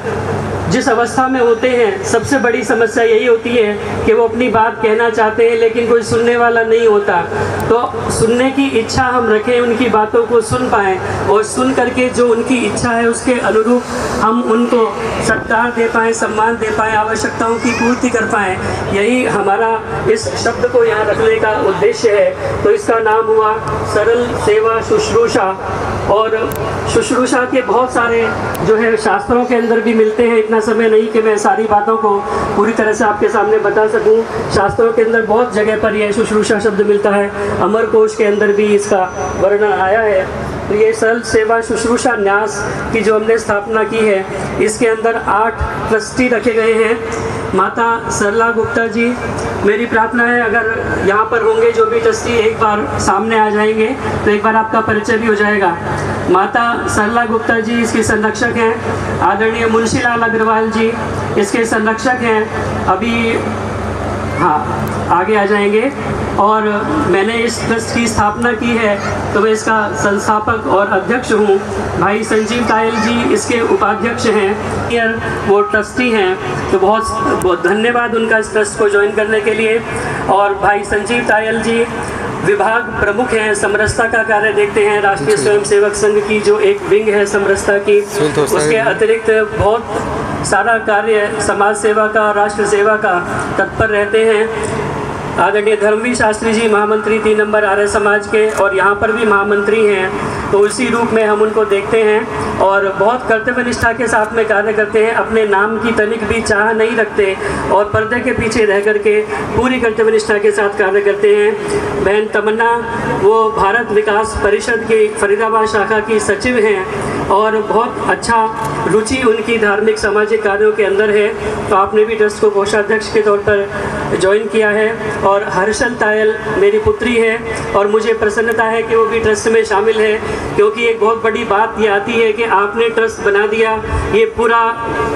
[SPEAKER 14] जिस अवस्था में होते हैं, सबसे बड़ी समस्या यही होती है कि वो अपनी बात कहना चाहते हैं लेकिन कोई सुनने वाला नहीं होता। तो सुनने की इच्छा हम रखें, उनकी बातों को सुन पाएँ और सुन करके जो उनकी इच्छा है उसके अनुरूप हम उनको सत्कार दे पाएँ, सम्मान दे पाएँ, आवश्यकताओं की पूर्ति कर पाएँ। यही हमारा इस शब्द को यहाँ रखने का उद्देश्य है। तो इसका नाम हुआ सरल सेवा शुश्रूषा। और शुश्रूषा के बहुत सारे जो है शास्त्रों के अंदर भी मिलते हैं। इतना समय नहीं कि मैं सारी बातों को पूरी तरह से आपके सामने बता सकूं। शास्त्रों के अंदर बहुत जगह पर यह शुश्रूषा शब्द मिलता है, अमर कोश के अंदर भी इसका वर्णन आया है। तो ये सरल सेवा शुश्रूषा न्यास की जो हमने स्थापना की है, इसके अंदर 8 ट्रस्टी रखे गए हैं। माता सरला गुप्ता जी, मेरी प्रार्थना है अगर यहाँ पर होंगे जो भी ट्रस्टी एक बार सामने आ जाएंगे तो एक बार आपका परिचय भी हो जाएगा। माता सरला गुप्ता जी इसके संरक्षक हैं। आदरणीय मुंशीलाल अग्रवाल जी इसके संरक्षक हैं, अभी हाँ आगे आ जाएंगे। और मैंने इस ट्रस्ट की स्थापना की है तो मैं इसका संस्थापक और अध्यक्ष हूँ। भाई संजीव तायल जी इसके उपाध्यक्ष हैं, वो ट्रस्टी हैं। तो बहुत धन्यवाद उनका इस ट्रस्ट को ज्वाइन करने के लिए। और भाई संजीव तायल जी विभाग प्रमुख हैं, समरसता का कार्य देखते हैं। राष्ट्रीय स्वयंसेवक संघ की जो एक विंग है समरसता की, उसके अतिरिक्त बहुत सारा कार्य समाज सेवा का, राष्ट्र सेवा का तत्पर रहते हैं। आदरणीय धर्मवीर शास्त्री जी महामंत्री 3 नंबर आर्य समाज के और यहाँ पर भी महामंत्री हैं, तो उसी रूप में हम उनको देखते हैं। और बहुत कर्तव्य निष्ठा के साथ में कार्य करते हैं, अपने नाम की तनिक भी चाह नहीं रखते और पर्दे के पीछे रह करके पूरी कर्तव्य निष्ठा के साथ कार्य करते हैं। बहन तमन्ना वो भारत विकास परिषद की फरीदाबाद शाखा की सचिव हैं और बहुत अच्छा रुचि उनकी धार्मिक सामाजिक कार्यों के अंदर है। तो आपने भी ट्रस्ट को कोषाध्यक्ष के तौर पर ज्वाइन किया है। और हर्षल तायल मेरी पुत्री है और मुझे प्रसन्नता है कि वो भी ट्रस्ट में शामिल है, क्योंकि एक बहुत बड़ी बात ये आती है कि आपने ट्रस्ट बना दिया, ये पूरा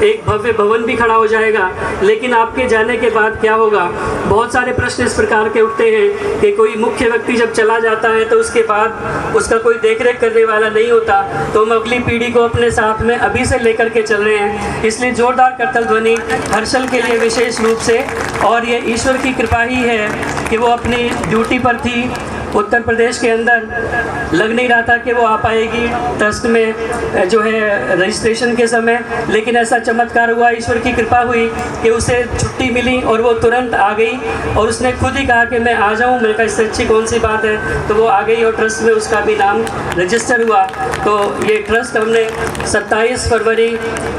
[SPEAKER 14] एक भव्य भवन भी खड़ा हो जाएगा, लेकिन आपके जाने के बाद क्या होगा। बहुत सारे प्रश्न इस प्रकार के उठते हैं कि कोई मुख्य व्यक्ति जब चला जाता है तो उसके बाद उसका कोई देखरेख करने वाला नहीं होता, तो हम अगली पीढ़ी को अपने साथ में अभी से लेकर के चल रहे हैं। इसलिए जोरदार करतल ध्वनि हर्षल के लिए विशेष रूप से। और ये ईश्वर की कृपा ही है कि वो अपनी ड्यूटी पर थी, उत्तर प्रदेश के अंदर लग नहीं रहा था कि वो आ पाएगी ट्रस्ट में जो है रजिस्ट्रेशन के समय, लेकिन ऐसा चमत्कार हुआ, ईश्वर की कृपा हुई कि उसे छुट्टी मिली और वो तुरंत आ गई और उसने खुद ही कहा कि मैं आ जाऊं। मैंने कहा इससे अच्छी कौन सी बात है, तो वो आ गई और ट्रस्ट में उसका भी नाम रजिस्टर हुआ। तो ये ट्रस्ट हमने 27 फरवरी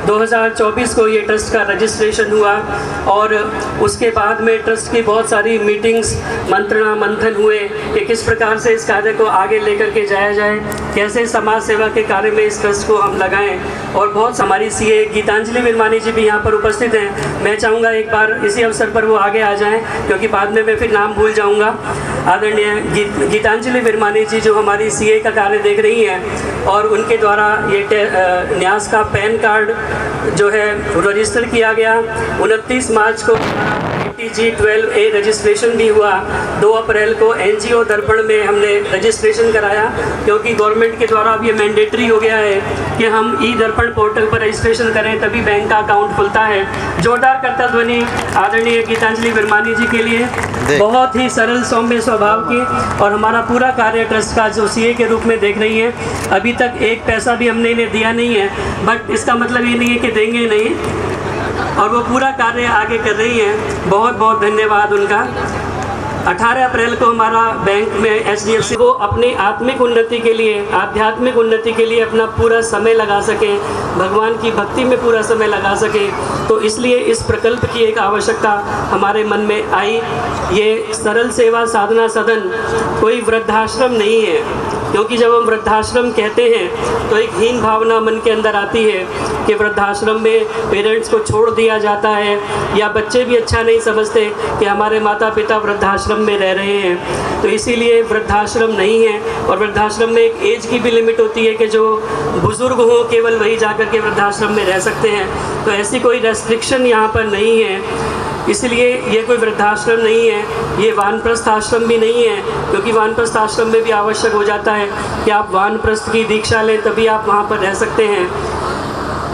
[SPEAKER 14] 2024 को ये ट्रस्ट का रजिस्ट्रेशन हुआ और उसके बाद में ट्रस्ट की बहुत सारी मीटिंग्स मंत्रणा मंथन हुए कि किस प्रकार से इस कार्य को आगे लेकर के जाया जाए, कैसे समाज सेवा के कार्य में इस ट्रस्ट को हम लगाएं। और बहुत हमारी सीए गीतांजलि विरमानी जी भी यहाँ पर उपस्थित हैं। मैं चाहूँगा एक बार इसी अवसर पर वो आगे आ जाएं, क्योंकि बाद में मैं फिर नाम भूल जाऊँगा। आदरणीय गीतांजलि विरमानी जी जो हमारी सीए का कार्य देख रही हैं और उनके द्वारा ये न्यास का पैन कार्ड जो है रजिस्टर किया गया। 29 मार्च को G12A रजिस्ट्रेशन भी हुआ। 2 अप्रैल को NGO दर्पण में हमने रजिस्ट्रेशन कराया, क्योंकि गवर्नमेंट के द्वारा अब ये मैंडेटरी हो गया है कि हम ई दर्पण पोर्टल पर रजिस्ट्रेशन करें तभी बैंक का अकाउंट खुलता है। जोरदार करतल ध्वनि आदरणीय गीतांजलि विरमानी जी के लिए, बहुत ही सरल सौम्य स्वभाव की। और हमारा पूरा कार्य ट्रस्ट का जो सीए के रूप में देख रही है, अभी तक एक पैसा भी हमने इन्हें दिया नहीं है, बट इसका मतलब ये नहीं है कि देंगे नहीं, और वो पूरा कार्य आगे कर रही हैं। बहुत बहुत धन्यवाद उनका। 18 अप्रैल को हमारा बैंक में HDFC को अपनी आत्मिक उन्नति के लिए, आध्यात्मिक उन्नति के लिए अपना पूरा समय लगा सके, भगवान की भक्ति में पूरा समय लगा सके, तो इसलिए इस प्रकल्प की एक आवश्यकता हमारे मन में आई। ये सरल सेवा साधना सदन कोई वृद्धाश्रम नहीं है, क्योंकि जब हम वृद्धाश्रम कहते हैं तो एक हीन भावना मन के अंदर आती है कि वृद्धाश्रम में पेरेंट्स को छोड़ दिया जाता है, या बच्चे भी अच्छा नहीं समझते कि हमारे माता पिता वृद्धाश्रम में रह रहे हैं। तो इसीलिए वृद्धाश्रम नहीं है। और वृद्धाश्रम में एक एज की भी लिमिट होती है कि जो बुज़ुर्ग हों केवल वही जाकर के वृद्धाश्रम में रह सकते हैं। तो ऐसी कोई रेस्ट्रिक्शन यहाँ पर नहीं है, इसलिए ये कोई वृद्धाश्रम नहीं है। ये वानप्रस्थ आश्रम भी नहीं है, क्योंकि वानप्रस्थ आश्रम में भी आवश्यक हो जाता है कि आप वानप्रस्थ की दीक्षा लें तभी आप वहाँ पर रह सकते हैं।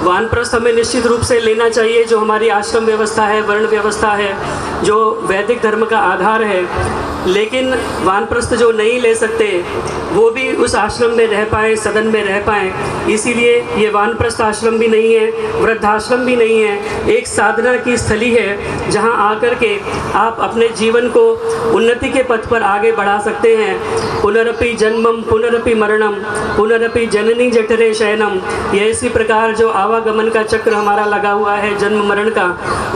[SPEAKER 14] वानप्रस्थ हमें निश्चित रूप से लेना चाहिए, जो हमारी आश्रम व्यवस्था है, वर्ण व्यवस्था है, जो वैदिक धर्म का आधार है। लेकिन वानप्रस्थ जो नहीं ले सकते वो भी उस आश्रम में रह पाए, सदन में रह पाए। इसीलिए ये वानप्रस्थ आश्रम भी नहीं है, वृद्धाश्रम भी नहीं है, एक साधना की स्थली है जहां आकर के आप अपने जीवन को उन्नति के पथ पर आगे बढ़ा सकते हैं। पुनरपि जन्मम पुनरपि मरणम पुनरपि जननी जठरे शयनम, ये इसी प्रकार जो आवागमन का चक्र हमारा लगा हुआ है जन्म मरण का,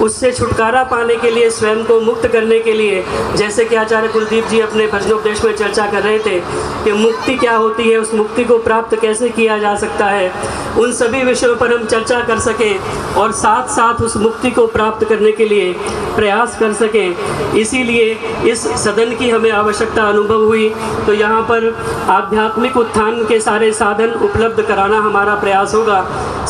[SPEAKER 14] उससे छुटकारा पाने के लिए, स्वयं को मुक्त करने के लिए, जैसे कि आचार्य कुलदीप जी अपने भजनोपदेश में चर्चा कर रहे थे कि मुक्ति क्या होती है, उस मुक्ति को प्राप्त कैसे किया जा सकता है, उन सभी विषयों पर हम चर्चा कर सकें और साथ साथ उस मुक्ति को प्राप्त करने के लिए प्रयास कर सकें। इसीलिए इस सदन की हमें आवश्यकता अनुभव हुई। तो यहाँ पर आध्यात्मिक उत्थान के सारे साधन उपलब्ध कराना हमारा प्रयास होगा।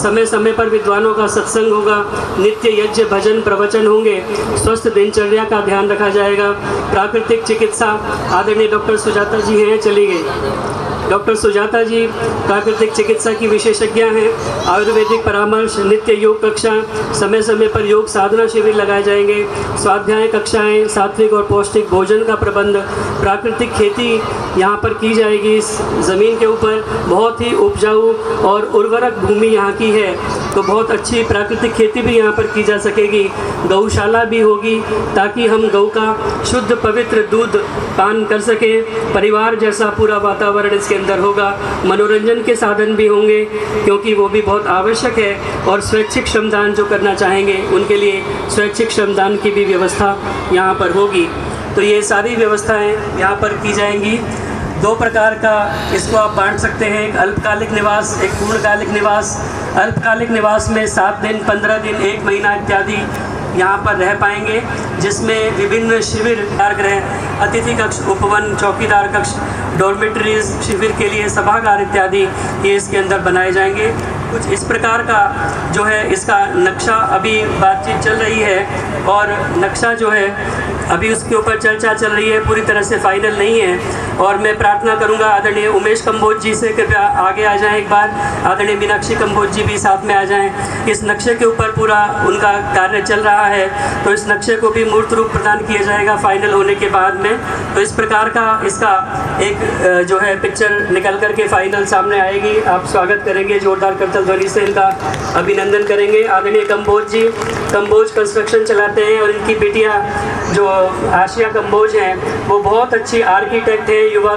[SPEAKER 14] समय समय पर विद्वानों का सत्संग होगा, नित्य यज्ञ भजन प्रवचन होंगे, स्वस्थ दिनचर्या का ध्यान रखा जाएगा। प्राकृतिक चिकित्सा आदरणीय डॉक्टर सुजाता जी हैं, चली गई। डॉक्टर सुजाता जी प्राकृतिक चिकित्सा की विशेषज्ञ हैं। आयुर्वेदिक परामर्श, नित्य योग कक्षा, समय समय पर योग साधना शिविर लगाए जाएंगे, स्वाध्याय कक्षाएं, सात्विक और पौष्टिक भोजन का प्रबंध, प्राकृतिक खेती यहाँ पर की जाएगी। इस ज़मीन के ऊपर बहुत ही उपजाऊ और उर्वरक भूमि यहाँ की है, तो बहुत अच्छी प्राकृतिक खेती भी यहाँ पर की जा सकेगी। गौशाला भी होगी ताकि हम गौ का शुद्ध पवित्र दूध पान कर सकें। परिवार जैसा पूरा वातावरण इसके अंदर होगा। मनोरंजन के साधन भी होंगे क्योंकि वो भी बहुत आवश्यक है, और स्वैच्छिक श्रमदान जो करना चाहेंगे उनके लिए स्वैच्छिक श्रमदान की भी व्यवस्था यहाँ पर होगी। तो ये सारी व्यवस्थाएं यहाँ पर की जाएंगी। 2 प्रकार का इसको आप बांट सकते हैं, एक अल्पकालिक निवास, एक पूर्णकालिक निवास। अल्पकालिक निवास में 7 दिन, 15 दिन, 1 महीना इत्यादि यहाँ पर रह पाएंगे, जिसमें विभिन्न शिविर, गृह, अतिथि कक्ष, उपवन, चौकीदार कक्ष, डॉर्मेटरीज, शिविर के लिए सभागार इत्यादि ये इसके अंदर बनाए जाएंगे। कुछ इस प्रकार का जो है इसका नक्शा अभी बातचीत चल रही है, और नक्शा जो है अभी उसके ऊपर चर्चा चल रही है, पूरी तरह से फाइनल नहीं है। और मैं प्रार्थना करूंगा आदरणीय उमेश कंबोज जी से कृपया आगे आ जाएं एक बार, आदरणीय मीनाक्षी कंबोज जी भी साथ में आ जाएं। इस नक्शे के ऊपर पूरा उनका कार्य चल रहा है, तो इस नक्शे को भी मूर्त रूप प्रदान किया जाएगा फाइनल होने के बाद में। तो इस प्रकार का इसका एक जो है पिक्चर निकल करके फाइनल सामने आएगी। आप स्वागत करेंगे, जोरदार करतल ध्वनि से इनका अभिनंदन करेंगे। आदरणीय कंबोज जी कंबोज कंस्ट्रक्शन चलाते हैं, और इनकी बेटियाँ जो आशिया कंबोज हैं वो बहुत अच्छी आर्किटेक्ट हैं, युवा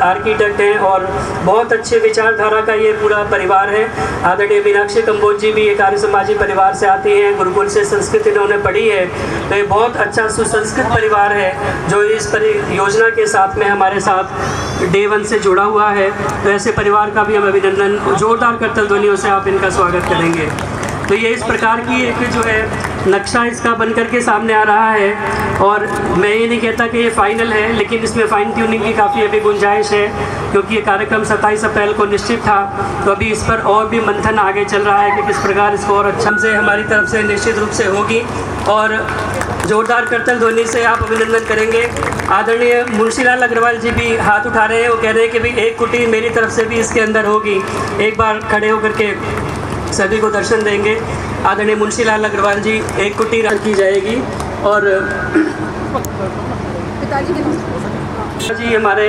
[SPEAKER 14] आर्किटेक्ट हैं, और बहुत अच्छे विचारधारा का ये पूरा परिवार है। आदरणीय मीनाक्षी कंबोज जी भी एक आर्य समाजी परिवार से आती हैं, गुरुकुल से संस्कृत इन्होंने पढ़ी है, तो ये बहुत अच्छा सुसंस्कृत परिवार है जो इस परियोजना के साथ में हमारे साथ डे 1 से जुड़ा हुआ है। तो ऐसे परिवार का भी हम अभिनंदन, जोरदार करतल ध्वनियों से आप इनका स्वागत करेंगे। तो ये इस प्रकार की एक जो है नक्शा इसका बन करके सामने आ रहा है, और मैं ये नहीं कहता कि ये फाइनल है, लेकिन इसमें फाइन ट्यूनिंग की काफ़ी अभी गुंजाइश है, क्योंकि ये कार्यक्रम 27 अप्रैल को निश्चित था। तो अभी इस पर और भी मंथन आगे चल रहा है कि किस प्रकार इसको और अच्छा से हमारी तरफ से निश्चित रूप से होगी। और जोरदार करतल ध्वनि से आप अभिनंदन करेंगे। आदरणीय मुंशीलाल अग्रवाल जी भी हाथ उठा रहे हैं, वो कह रहे हैं कि भाई एक कुटी मेरी तरफ से भी इसके अंदर होगी। एक बार खड़े होकर के सभी को दर्शन देंगे। आदरणीय मुंशीलाल अग्रवाल जी, एक कुटी की जाएगी। और जी हमारे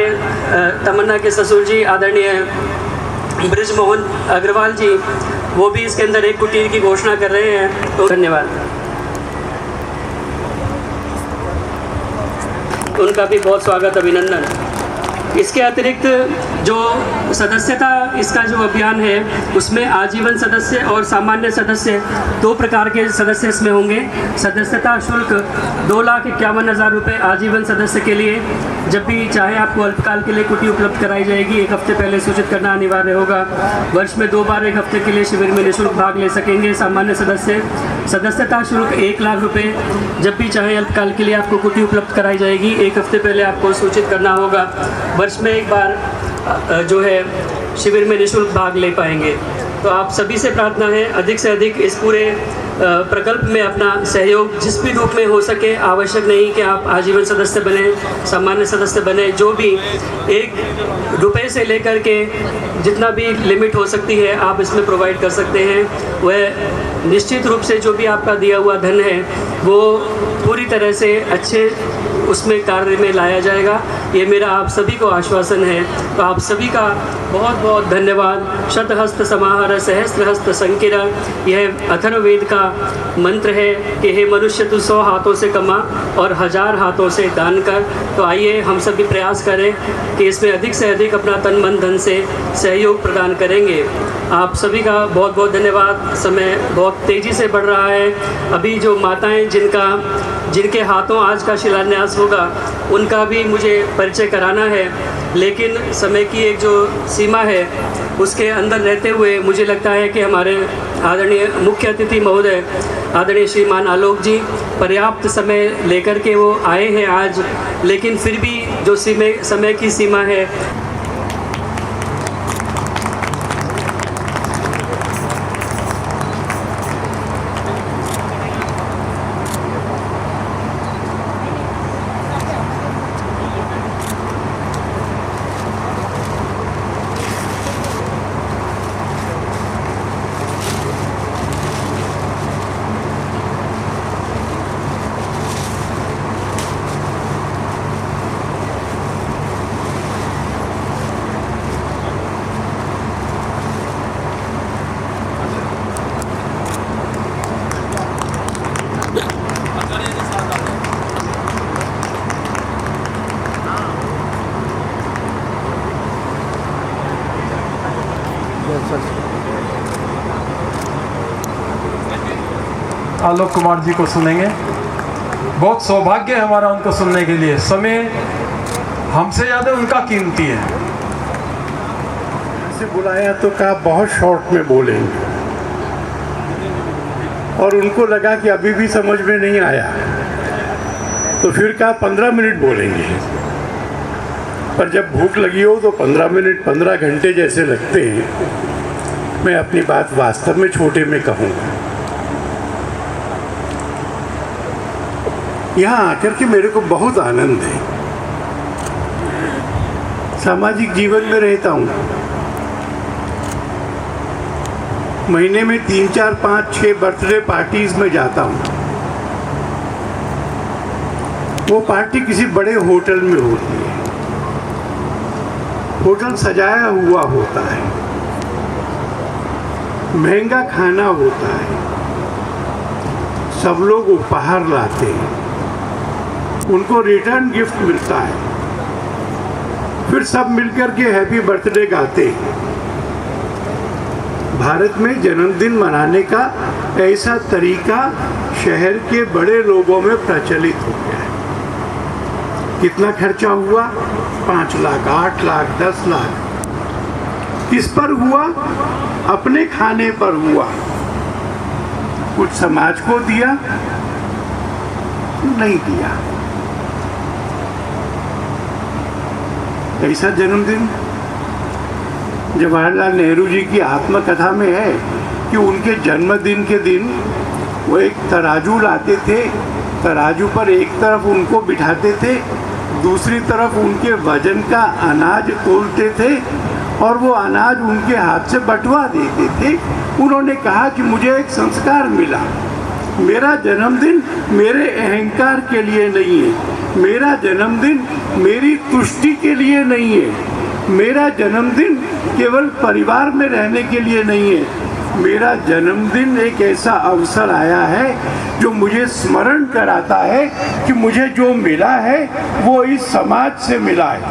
[SPEAKER 14] तमन्ना के ससुर जी आदरणीय ब्रिजमोहन अग्रवाल जी, वो भी इसके अंदर एक कुटीर की घोषणा कर रहे हैं। तो धन्यवाद, उनका भी बहुत स्वागत, अभिनंदन। इसके अतिरिक्त जो सदस्यता इसका जो अभियान है उसमें आजीवन सदस्य और सामान्य सदस्य 2 प्रकार के सदस्य इसमें होंगे। सदस्यता शुल्क 2,51,000 रुपये आजीवन सदस्य के लिए। जब भी चाहे आपको अल्पकाल के लिए कुटी उपलब्ध कराई जाएगी, 1 हफ्ते पहले सूचित करना अनिवार्य होगा। वर्ष में 2 बार 1 हफ्ते के लिए शिविर में निःशुल्क भाग ले सकेंगे सामान्य सदस्य। सदस्यता शुल्क 1 लाख रुपये। जब भी चाहे अल्पकाल के लिए आपको कुटी उपलब्ध कराई जाएगी, 1 हफ्ते पहले आपको सूचित करना होगा। वर्ष में 1 बार जो है शिविर में निःशुल्क भाग ले पाएंगे। तो आप सभी से प्रार्थना है अधिक से अधिक इस पूरे प्रकल्प में अपना सहयोग जिस भी रूप में हो सके। आवश्यक नहीं कि आप आजीवन सदस्य बने, सामान्य सदस्य बने, जो भी 1 रुपये से लेकर के जितना भी लिमिट हो सकती है आप इसमें प्रोवाइड कर सकते हैं। वह निश्चित रूप से जो भी आपका दिया हुआ धन है वो पूरी तरह से अच्छे उसमें कार्य में लाया जाएगा, ये मेरा आप सभी को आश्वासन है। तो आप सभी का बहुत बहुत धन्यवाद। शतहस्त समाहर सहस्त्रहस्त संकिरा, यह अथर्ववेद का मंत्र है कि हे मनुष्य तू 100 हाथों से कमा और 1000 हाथों से दान कर। तो आइए हम सभी प्रयास करें कि इसमें अधिक से अधिक अपना तन मन धन से सहयोग प्रदान करेंगे। आप सभी का बहुत बहुत धन्यवाद। समय बहुत तेज़ी से बढ़ रहा है। अभी जो माताएं जिनके हाथों आज का शिलान्यास होगा उनका भी मुझे परिचय कराना है, लेकिन समय की एक जो सीमा है उसके अंदर रहते हुए मुझे लगता है कि हमारे आदरणीय मुख्य अतिथि महोदय आदरणीय श्रीमान आलोक जी पर्याप्त समय लेकर के वो आए हैं आज, लेकिन फिर भी जो समय की सीमा है
[SPEAKER 4] आलोक कुमार जी को सुनेंगे। बहुत सौभाग्य है हमारा उनको सुनने के लिए। समय हमसे ज़्यादा उनका कीमती है।
[SPEAKER 15] ऐसे बुलाया तो कहा बहुत शॉर्ट में बोलेंगे, और उनको लगा कि अभी भी समझ में नहीं आया, तो फिर कहा 15 मिनट बोलेंगे। पर जब भूख लगी हो तो 15 मिनट 15 घंटे जैसे लगते हैं। मैं अपनी बात वास्तव में छोटे में कहूँगा। यहाँ आकर के मेरे को बहुत आनंद है। सामाजिक जीवन में रहता हूँ, महीने में 3, 4, 5, 6 बर्थडे पार्टीज में जाता हूँ। वो पार्टी किसी बड़े होटल में होती है। होटल सजाया हुआ होता है, महंगा खाना होता है, सब लोग उपहार लाते हैं, उनको रिटर्न गिफ्ट मिलता है, फिर सब मिलकर के हैप्पी बर्थडे गाते हैं। भारत में जन्मदिन मनाने का ऐसा तरीका शहर के बड़े लोगों में प्रचलित हो गया है। कितना खर्चा हुआ? 5 लाख, 8 लाख, 10 लाख। किस पर हुआ? अपने खाने पर हुआ। कुछ समाज को दिया? नहीं दिया। ऐसा जन्मदिन जवाहरलाल नेहरू जी की आत्मकथा में है कि उनके जन्मदिन के दिन वो एक तराजू लाते थे, तराजू पर एक तरफ उनको बिठाते थे, दूसरी तरफ उनके वजन का अनाज तोलते थे और वो अनाज उनके हाथ से बंटवा देते थे। उन्होंने कहा कि मुझे एक संस्कार मिला। मेरा जन्मदिन मेरे अहंकार के लिए नहीं है, मेरा जन्मदिन मेरी तुष्टि के लिए नहीं है, मेरा जन्मदिन केवल परिवार में रहने के लिए नहीं है। मेरा जन्मदिन एक ऐसा अवसर आया है जो मुझे स्मरण कराता है कि मुझे जो मिला है वो इस समाज से मिला है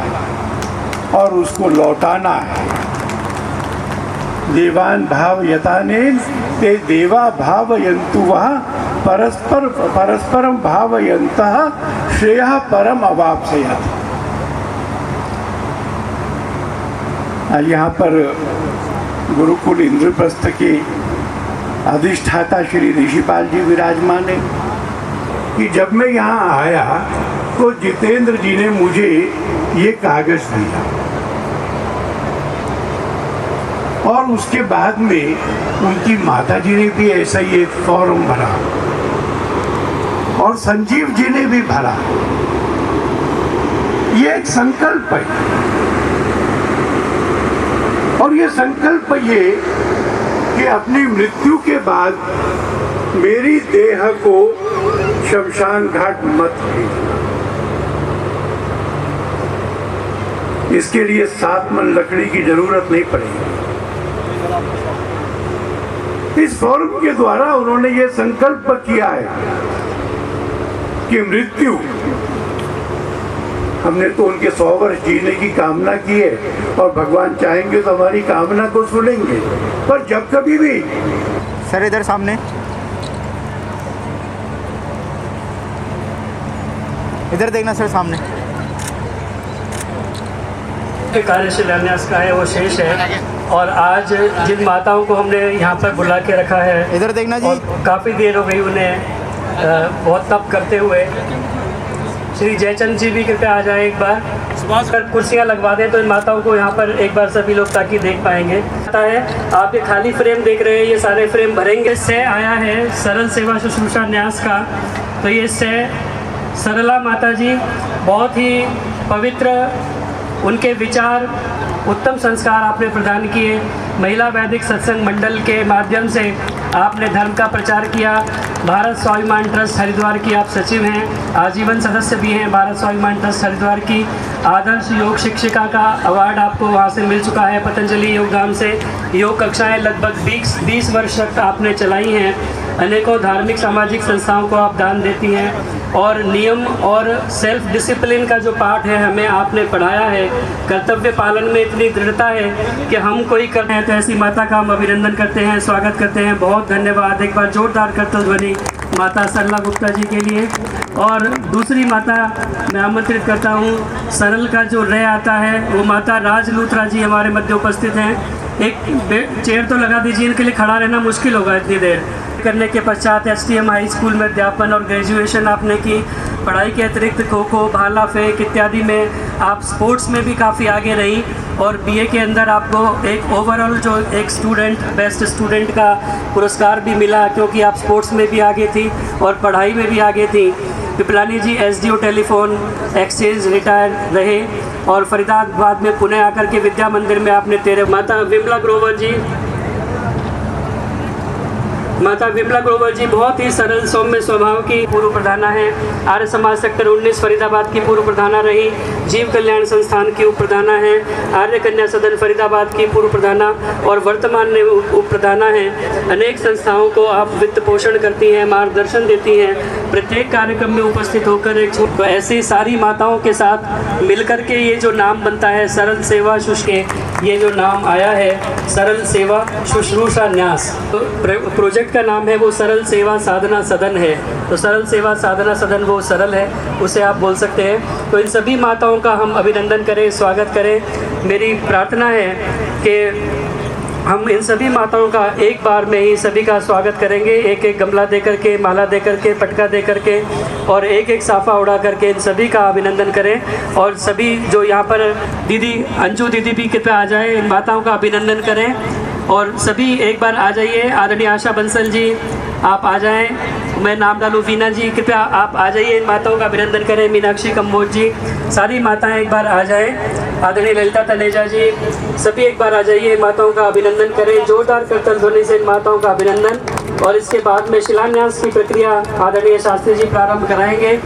[SPEAKER 15] और उसको लौटाना है। देवान भाव यतानेन ते देवा भावयन्तु वह परस्परम भावयन्तः श्रेयः परम अवाप्स्यति। आज यहाँ पर गुरुकुल इंद्रप्रस्थ के अधिष्ठाता श्री ऋषिपाल जी विराजमान है कि जब मैं यहाँ आया तो जितेंद्र जी ने मुझे ये कागज दिया और उसके बाद में उनकी माता जी ने भी ऐसा ही एक फॉर्म भरा और संजीव जी ने भी भरा। ये एक संकल्प है और ये संकल्प ये कि अपनी मृत्यु के बाद मेरी देह को शमशान घाट मत भेजना। इसके लिए 7 मन लकड़ी की जरूरत नहीं पड़ेगी। इस फॉर्म के द्वारा उन्होंने ये संकल्प किया है कि मृत्यु, हमने तो उनके 100 वर्ष जीने की कामना की है और भगवान चाहेंगे तो हमारी कामना को सुनेंगे। पर जब कभी भी
[SPEAKER 13] सर इधर सामने, इधर देखना सर सामने।
[SPEAKER 14] कार्य शिलान्यास का है वो शेष है और आज जिन माताओं को हमने यहाँ पर बुला के रखा है,
[SPEAKER 13] इधर देखना जी,
[SPEAKER 14] काफ़ी देर हो गई उन्हें बहुत तप करते हुए। श्री जयचंद जी भी कृपया आ जाए एक बार, कर कुर्सियाँ लगवा दें तो इन माताओं को यहाँ पर एक बार सभी लोग ताकि देख पाएंगे। पता है आप ये खाली फ्रेम देख रहे हैं, ये सारे फ्रेम भरेंगे। से आया है सरल सेवा शुश्रूषा न्यास का, तो ये से सरला माता जी बहुत ही पवित्र, उनके विचार, उत्तम संस्कार आपने प्रदान किए। महिला वैदिक सत्संग मंडल के माध्यम से आपने धर्म का प्रचार किया। भारत स्वाभिमान ट्रस्ट हरिद्वार की आप सचिव हैं, आजीवन सदस्य भी हैं भारत स्वाभिमान ट्रस्ट हरिद्वार की। आदर्श योग शिक्षिका का अवार्ड आपको वहाँ से मिल चुका है पतंजलि योगधाम से। योग कक्षाएं लगभग 20 वर्ष तक आपने चलाई हैं। अनेकों धार्मिक सामाजिक संस्थाओं को आप दान देती हैं और नियम और सेल्फ डिसिप्लिन का जो पाठ है हमें आपने पढ़ाया है, कर्तव्य पालन में इतनी दृढ़ता है कि हम कोई करते हैं तो ऐसी माता का हम अभिनंदन करते हैं, स्वागत करते हैं। बहुत धन्यवाद। एक बार जोरदार करतल ध्वनि माता सरला गुप्ता जी के लिए। और दूसरी माता मैं आमंत्रित करता हूँ, सरल का जो रे आता है वो माता राज लूथरा जी हमारे मध्य उपस्थित हैं। एक चेयर तो लगा दीजिए, इनके लिए खड़ा रहना मुश्किल होगा इतनी देर। करने के पश्चात STM हाई स्कूल में अध्यापन और ग्रेजुएशन आपने की। पढ़ाई के अतिरिक्त खो खो, भाला फेंक इत्यादि में आप स्पोर्ट्स में भी काफ़ी आगे रही और BA के अंदर आपको एक ओवरऑल जो एक स्टूडेंट बेस्ट स्टूडेंट का पुरस्कार भी मिला, क्योंकि आप स्पोर्ट्स में भी आगे थी और पढ़ाई में भी आगे थी। पिपलानी जी SDO टेलीफोन एक्सचेंज रिटायर रहे और फरीदाबाद में पुणे आकर के विद्या मंदिर में आपने माता विमला ग्रोवर जी बहुत ही सरल सौम्य स्वभाव की पूर्व प्रधाना है। आर्य समाज सेक्टर 19 फरीदाबाद की पूर्व प्रधाना रही। जीव कल्याण संस्थान की उप प्रधाना है। आर्य कन्या सदन फरीदाबाद की पूर्व प्रधाना और वर्तमान में उप प्रधाना है। अनेक संस्थाओं को आप वित्त पोषण करती हैं, मार्गदर्शन देती हैं, प्रत्येक कार्यक्रम में उपस्थित होकर एक तो ऐसी सारी माताओं के साथ मिलकर के ये जो नाम बनता है सरल सेवा शुष्के, ये जो नाम आया है सरल सेवा शुश्रूषा न्यास, तो प्रोजेक्ट का नाम है वो सरल सेवा साधना सदन है। तो सरल सेवा साधना सदन वो सरल है, उसे आप बोल सकते हैं। तो इन सभी माताओं का हम अभिनंदन करें, स्वागत करें। मेरी प्रार्थना है कि हम इन सभी माताओं का एक बार में ही सभी का स्वागत करेंगे। एक एक गमला दे करके, माला दे करके, पटका दे करके और एक एक साफा उड़ा करके इन सभी का अभिनंदन करें। और सभी जो यहाँ पर दीदी अंजू दीदी भी कृपया आ जाए, इन माताओं का अभिनंदन करें। और सभी एक बार आ जाइए। आदरणीय आशा बंसल जी आप आ जाएं, मैं नाम डालूँ वीना जी, कृपया आप आ जाइए, इन माताओं का अभिनंदन करें। मीनाक्षी कंबोज जी, सारी माताएं एक बार आ जाएं। आदरणीय ललिता तनेजा जी, सभी एक बार आ जाइए, माताओं का अभिनंदन करें। जोरदार करतल ध्वनि से इन माताओं का अभिनंदन। और इसके बाद में शिलान्यास की प्रक्रिया आदरणीय शास्त्री जी प्रारंभ कराएंगे।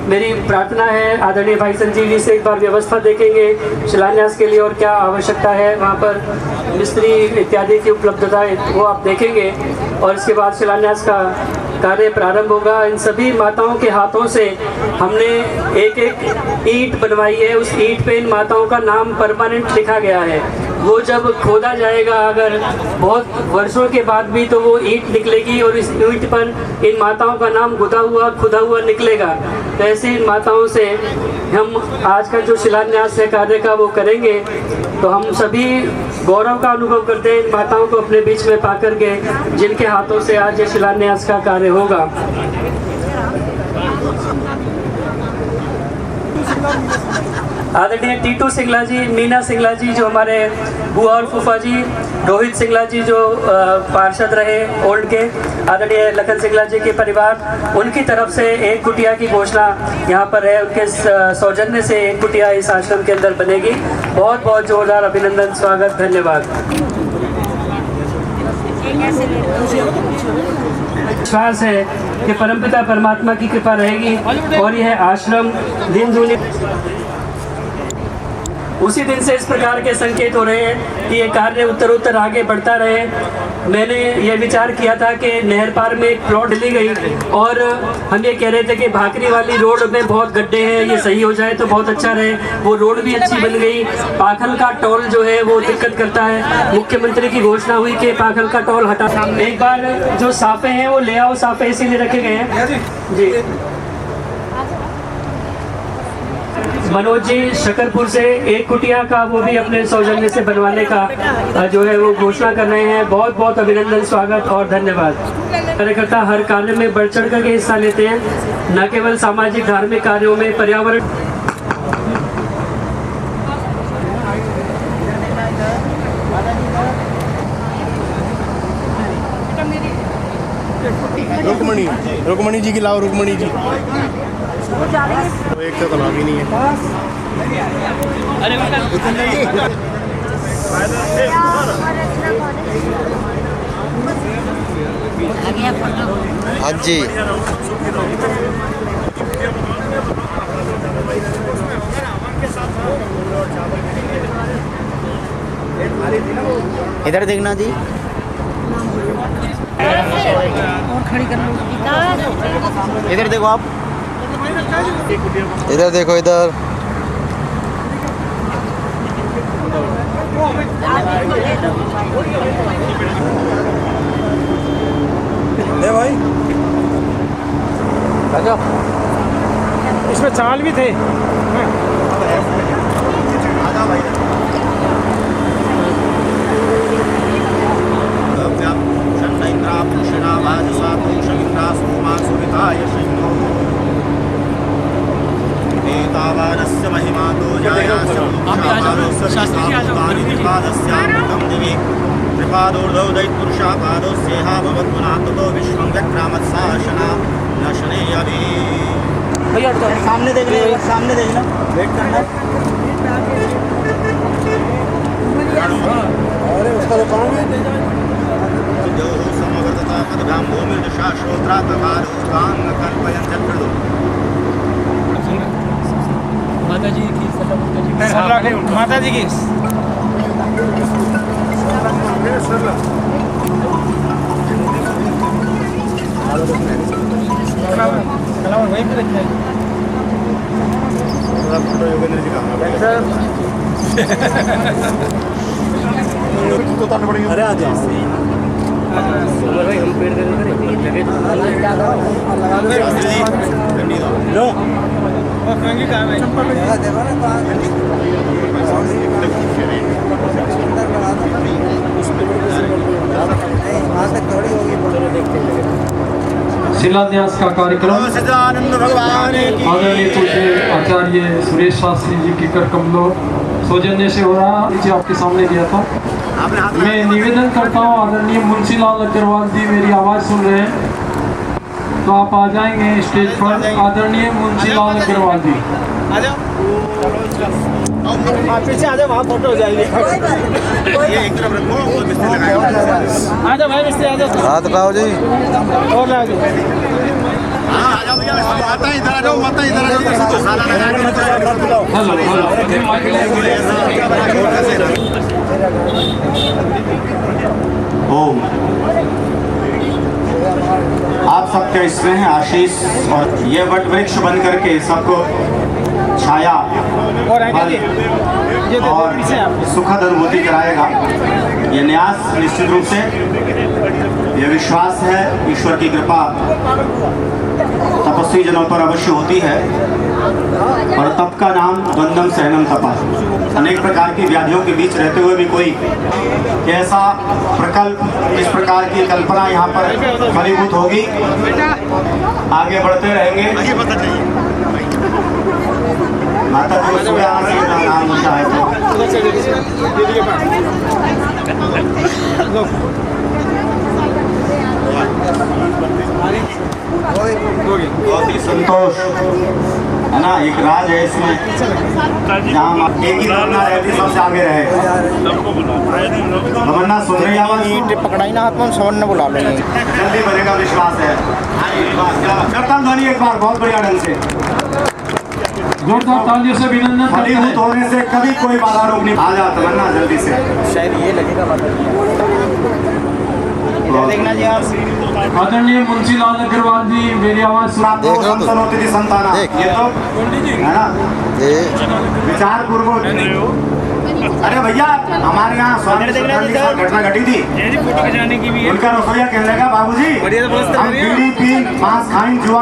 [SPEAKER 14] मेरी प्रार्थना है आदरणीय भाई संजीव जी से एक बार व्यवस्था देखेंगे शिलान्यास के लिए और क्या आवश्यकता है, वहाँ पर मिस्त्री इत्यादि की उपलब्धता वो आप देखेंगे। और इसके बाद शिलान्यास का कार्य प्रारंभ होगा। इन सभी माताओं के हाथों से हमने एक एक ईंट बनवाई है, उस ईंट पे इन माताओं का नाम परमानेंट लिखा गया है। वो जब खोदा जाएगा अगर बहुत वर्षों के बाद भी तो वो ईंट निकलेगी और इस ईंट पर इन माताओं का नाम खुदा हुआ निकलेगा। तो ऐसे इन माताओं से हम आज का जो शिलान्यास है कार्य का वो करेंगे। तो हम सभी गौरव का अनुभव करते हैं इन माताओं को अपने बीच में पा करके, जिनके हाथों से आज ये शिलान्यास का कार्य होगा। आदरणीय टीटू सिंगला जी, मीना सिंगला जी जो हमारे बुआ और फूफा जी, रोहित सिंगला जी जो पार्षद रहे ओल्ड के, आदरणीय लखन सिंगला जी के परिवार, उनकी तरफ से एक कुटिया की घोषणा यहाँ पर है। उनके सौजन्य से एक कुटिया इस आश्रम के अंदर बनेगी। बहुत बहुत जोरदार अभिनंदन, स्वागत, धन्यवाद। विश्वास है कि परमपिता परमात्मा की कृपा रहेगी और यह आश्रम दिन दूनी उसी दिन से इस प्रकार के संकेत हो रहे हैं कि ये कार्य उत्तरोत्तर आगे बढ़ता रहे। मैंने ये विचार किया था कि नहर पार में एक प्लॉट ली गई और हम ये कह रहे थे कि भाकरी वाली रोड में बहुत गड्ढे हैं, ये सही हो जाए तो बहुत अच्छा रहे। वो रोड भी अच्छी बन गई। पाखल का टोल जो है वो दिक्कत करता है। मुख्यमंत्री की घोषणा हुई कि पाखल का टोल हटा। एक बार जो साफे हैं वो ले आओ, साफे इसीलिए रखे गए हैं जी। मनोज जी शकरपुर से एक कुटिया का वो भी अपने सौजन्य से बनवाने का जो है वो घोषणा कर रहे हैं। बहुत बहुत अभिनंदन, स्वागत और धन्यवाद। कार्यकर्ता हर कार्य में बढ़ चढ़ करके हिस्सा लेते हैं, न केवल सामाजिक धार्मिक कार्यों में, पर्यावरण।
[SPEAKER 16] रुक्मणी जी की लाओ, रुक्मणी जी तो एक तो तालाब ही नहीं है। हाँ जी,
[SPEAKER 13] इधर देखना जी।
[SPEAKER 8] और खड़ी कर लो।
[SPEAKER 13] इधर देखो आप, इधर देखो इधर।
[SPEAKER 12] ले भाई, इसमें चावल भी थे।
[SPEAKER 2] एतावानस्य महिमा तो कृपादोर्धौ दैत्पुरुषापादोस्येहा भवद्गुणात्मतो विश्वं व्यक्रामत्साशना न शनैयभि।
[SPEAKER 13] भैया सामने देखना, सामने देखना, वेट करना। अरे उसका तो
[SPEAKER 2] समवर्तता पदभ्यां भूमिर्दशा श्रोत्रातकारोस्तांग कल्पयन् चक्रदो।
[SPEAKER 14] माता जी की
[SPEAKER 12] माता जी की वहीं पे रखना है।
[SPEAKER 2] अरे आ जाओ।
[SPEAKER 4] शिलान्यास का कार्यक्रम आदरणीय पूज्य आचार्य सुरेश शास्त्री जी के कर कमलों सौजन्य से हो रहा, नीचे आपके सामने दिया था। मैं निवेदन करता हूँ, आदरणीय मुंशी लाल अग्रवाल जी मेरी आवाज़ सुन रहे हैं तो आप आ जाएंगे स्टेज पर। आदरणीय मुंशी लाल अग्रवाल जी
[SPEAKER 12] आ जाओ, पीछे आ जाओ, वहाँ फोटो हो जाएगी। आ जाओ भाई मिस्त्री, आ जाओ।
[SPEAKER 13] हाथ पाओ जी
[SPEAKER 12] और ला जाओ।
[SPEAKER 2] ओम आप सबके इसमें है आशीष, और ये वट वृक्ष बन करके सबको छाया और सुखद अनुभूति कराएगा। ये न्यास निश्चित रूप से ये विश्वास है ईश्वर की कृपा तपस्वी जनों पर अवश्य होती है, और तप का नाम द्वंद्वम सहनम तपा। अनेक प्रकार की व्याधियों के बीच रहते हुए भी कोई ऐसा प्रकल्प, इस प्रकार की कल्पना यहाँ पर फलीभूत होगी। आगे बढ़ते रहेंगे। माता जी को नाम होता है बहुत ही संतोष है ना। एक राज है इसमें, जहाँ एक ही भावना रहती सबसे आगे रहे। तमन्ना सुन रही आवाज
[SPEAKER 13] पकड़ाई ना हाथ में, सवर्ण बुला लेंगे।
[SPEAKER 2] जल्दी बनेगा, विश्वास है। करता ध्वनि एक बार बहुत बढ़िया ढंग से,
[SPEAKER 4] जोरदार तालियों से अभिनंदन।
[SPEAKER 2] फलीभूत होने से कभी कोई बाधा रोक नहीं। आ जा तमन्ना जल्दी से,
[SPEAKER 13] शायद ये लगेगा। देखना जी आप।
[SPEAKER 4] आदरणीय मुंशी लाल अग्रवाल जी मेरी आवाज़
[SPEAKER 2] संतानों संताना, ये तो है ना विचार पूर्वक। अरे भैया हमारे यहाँ घटना घटी थी, उनका रसोईया कहने लगा बाबूजी हम बीड़ी पी मांस खाएं जुआ।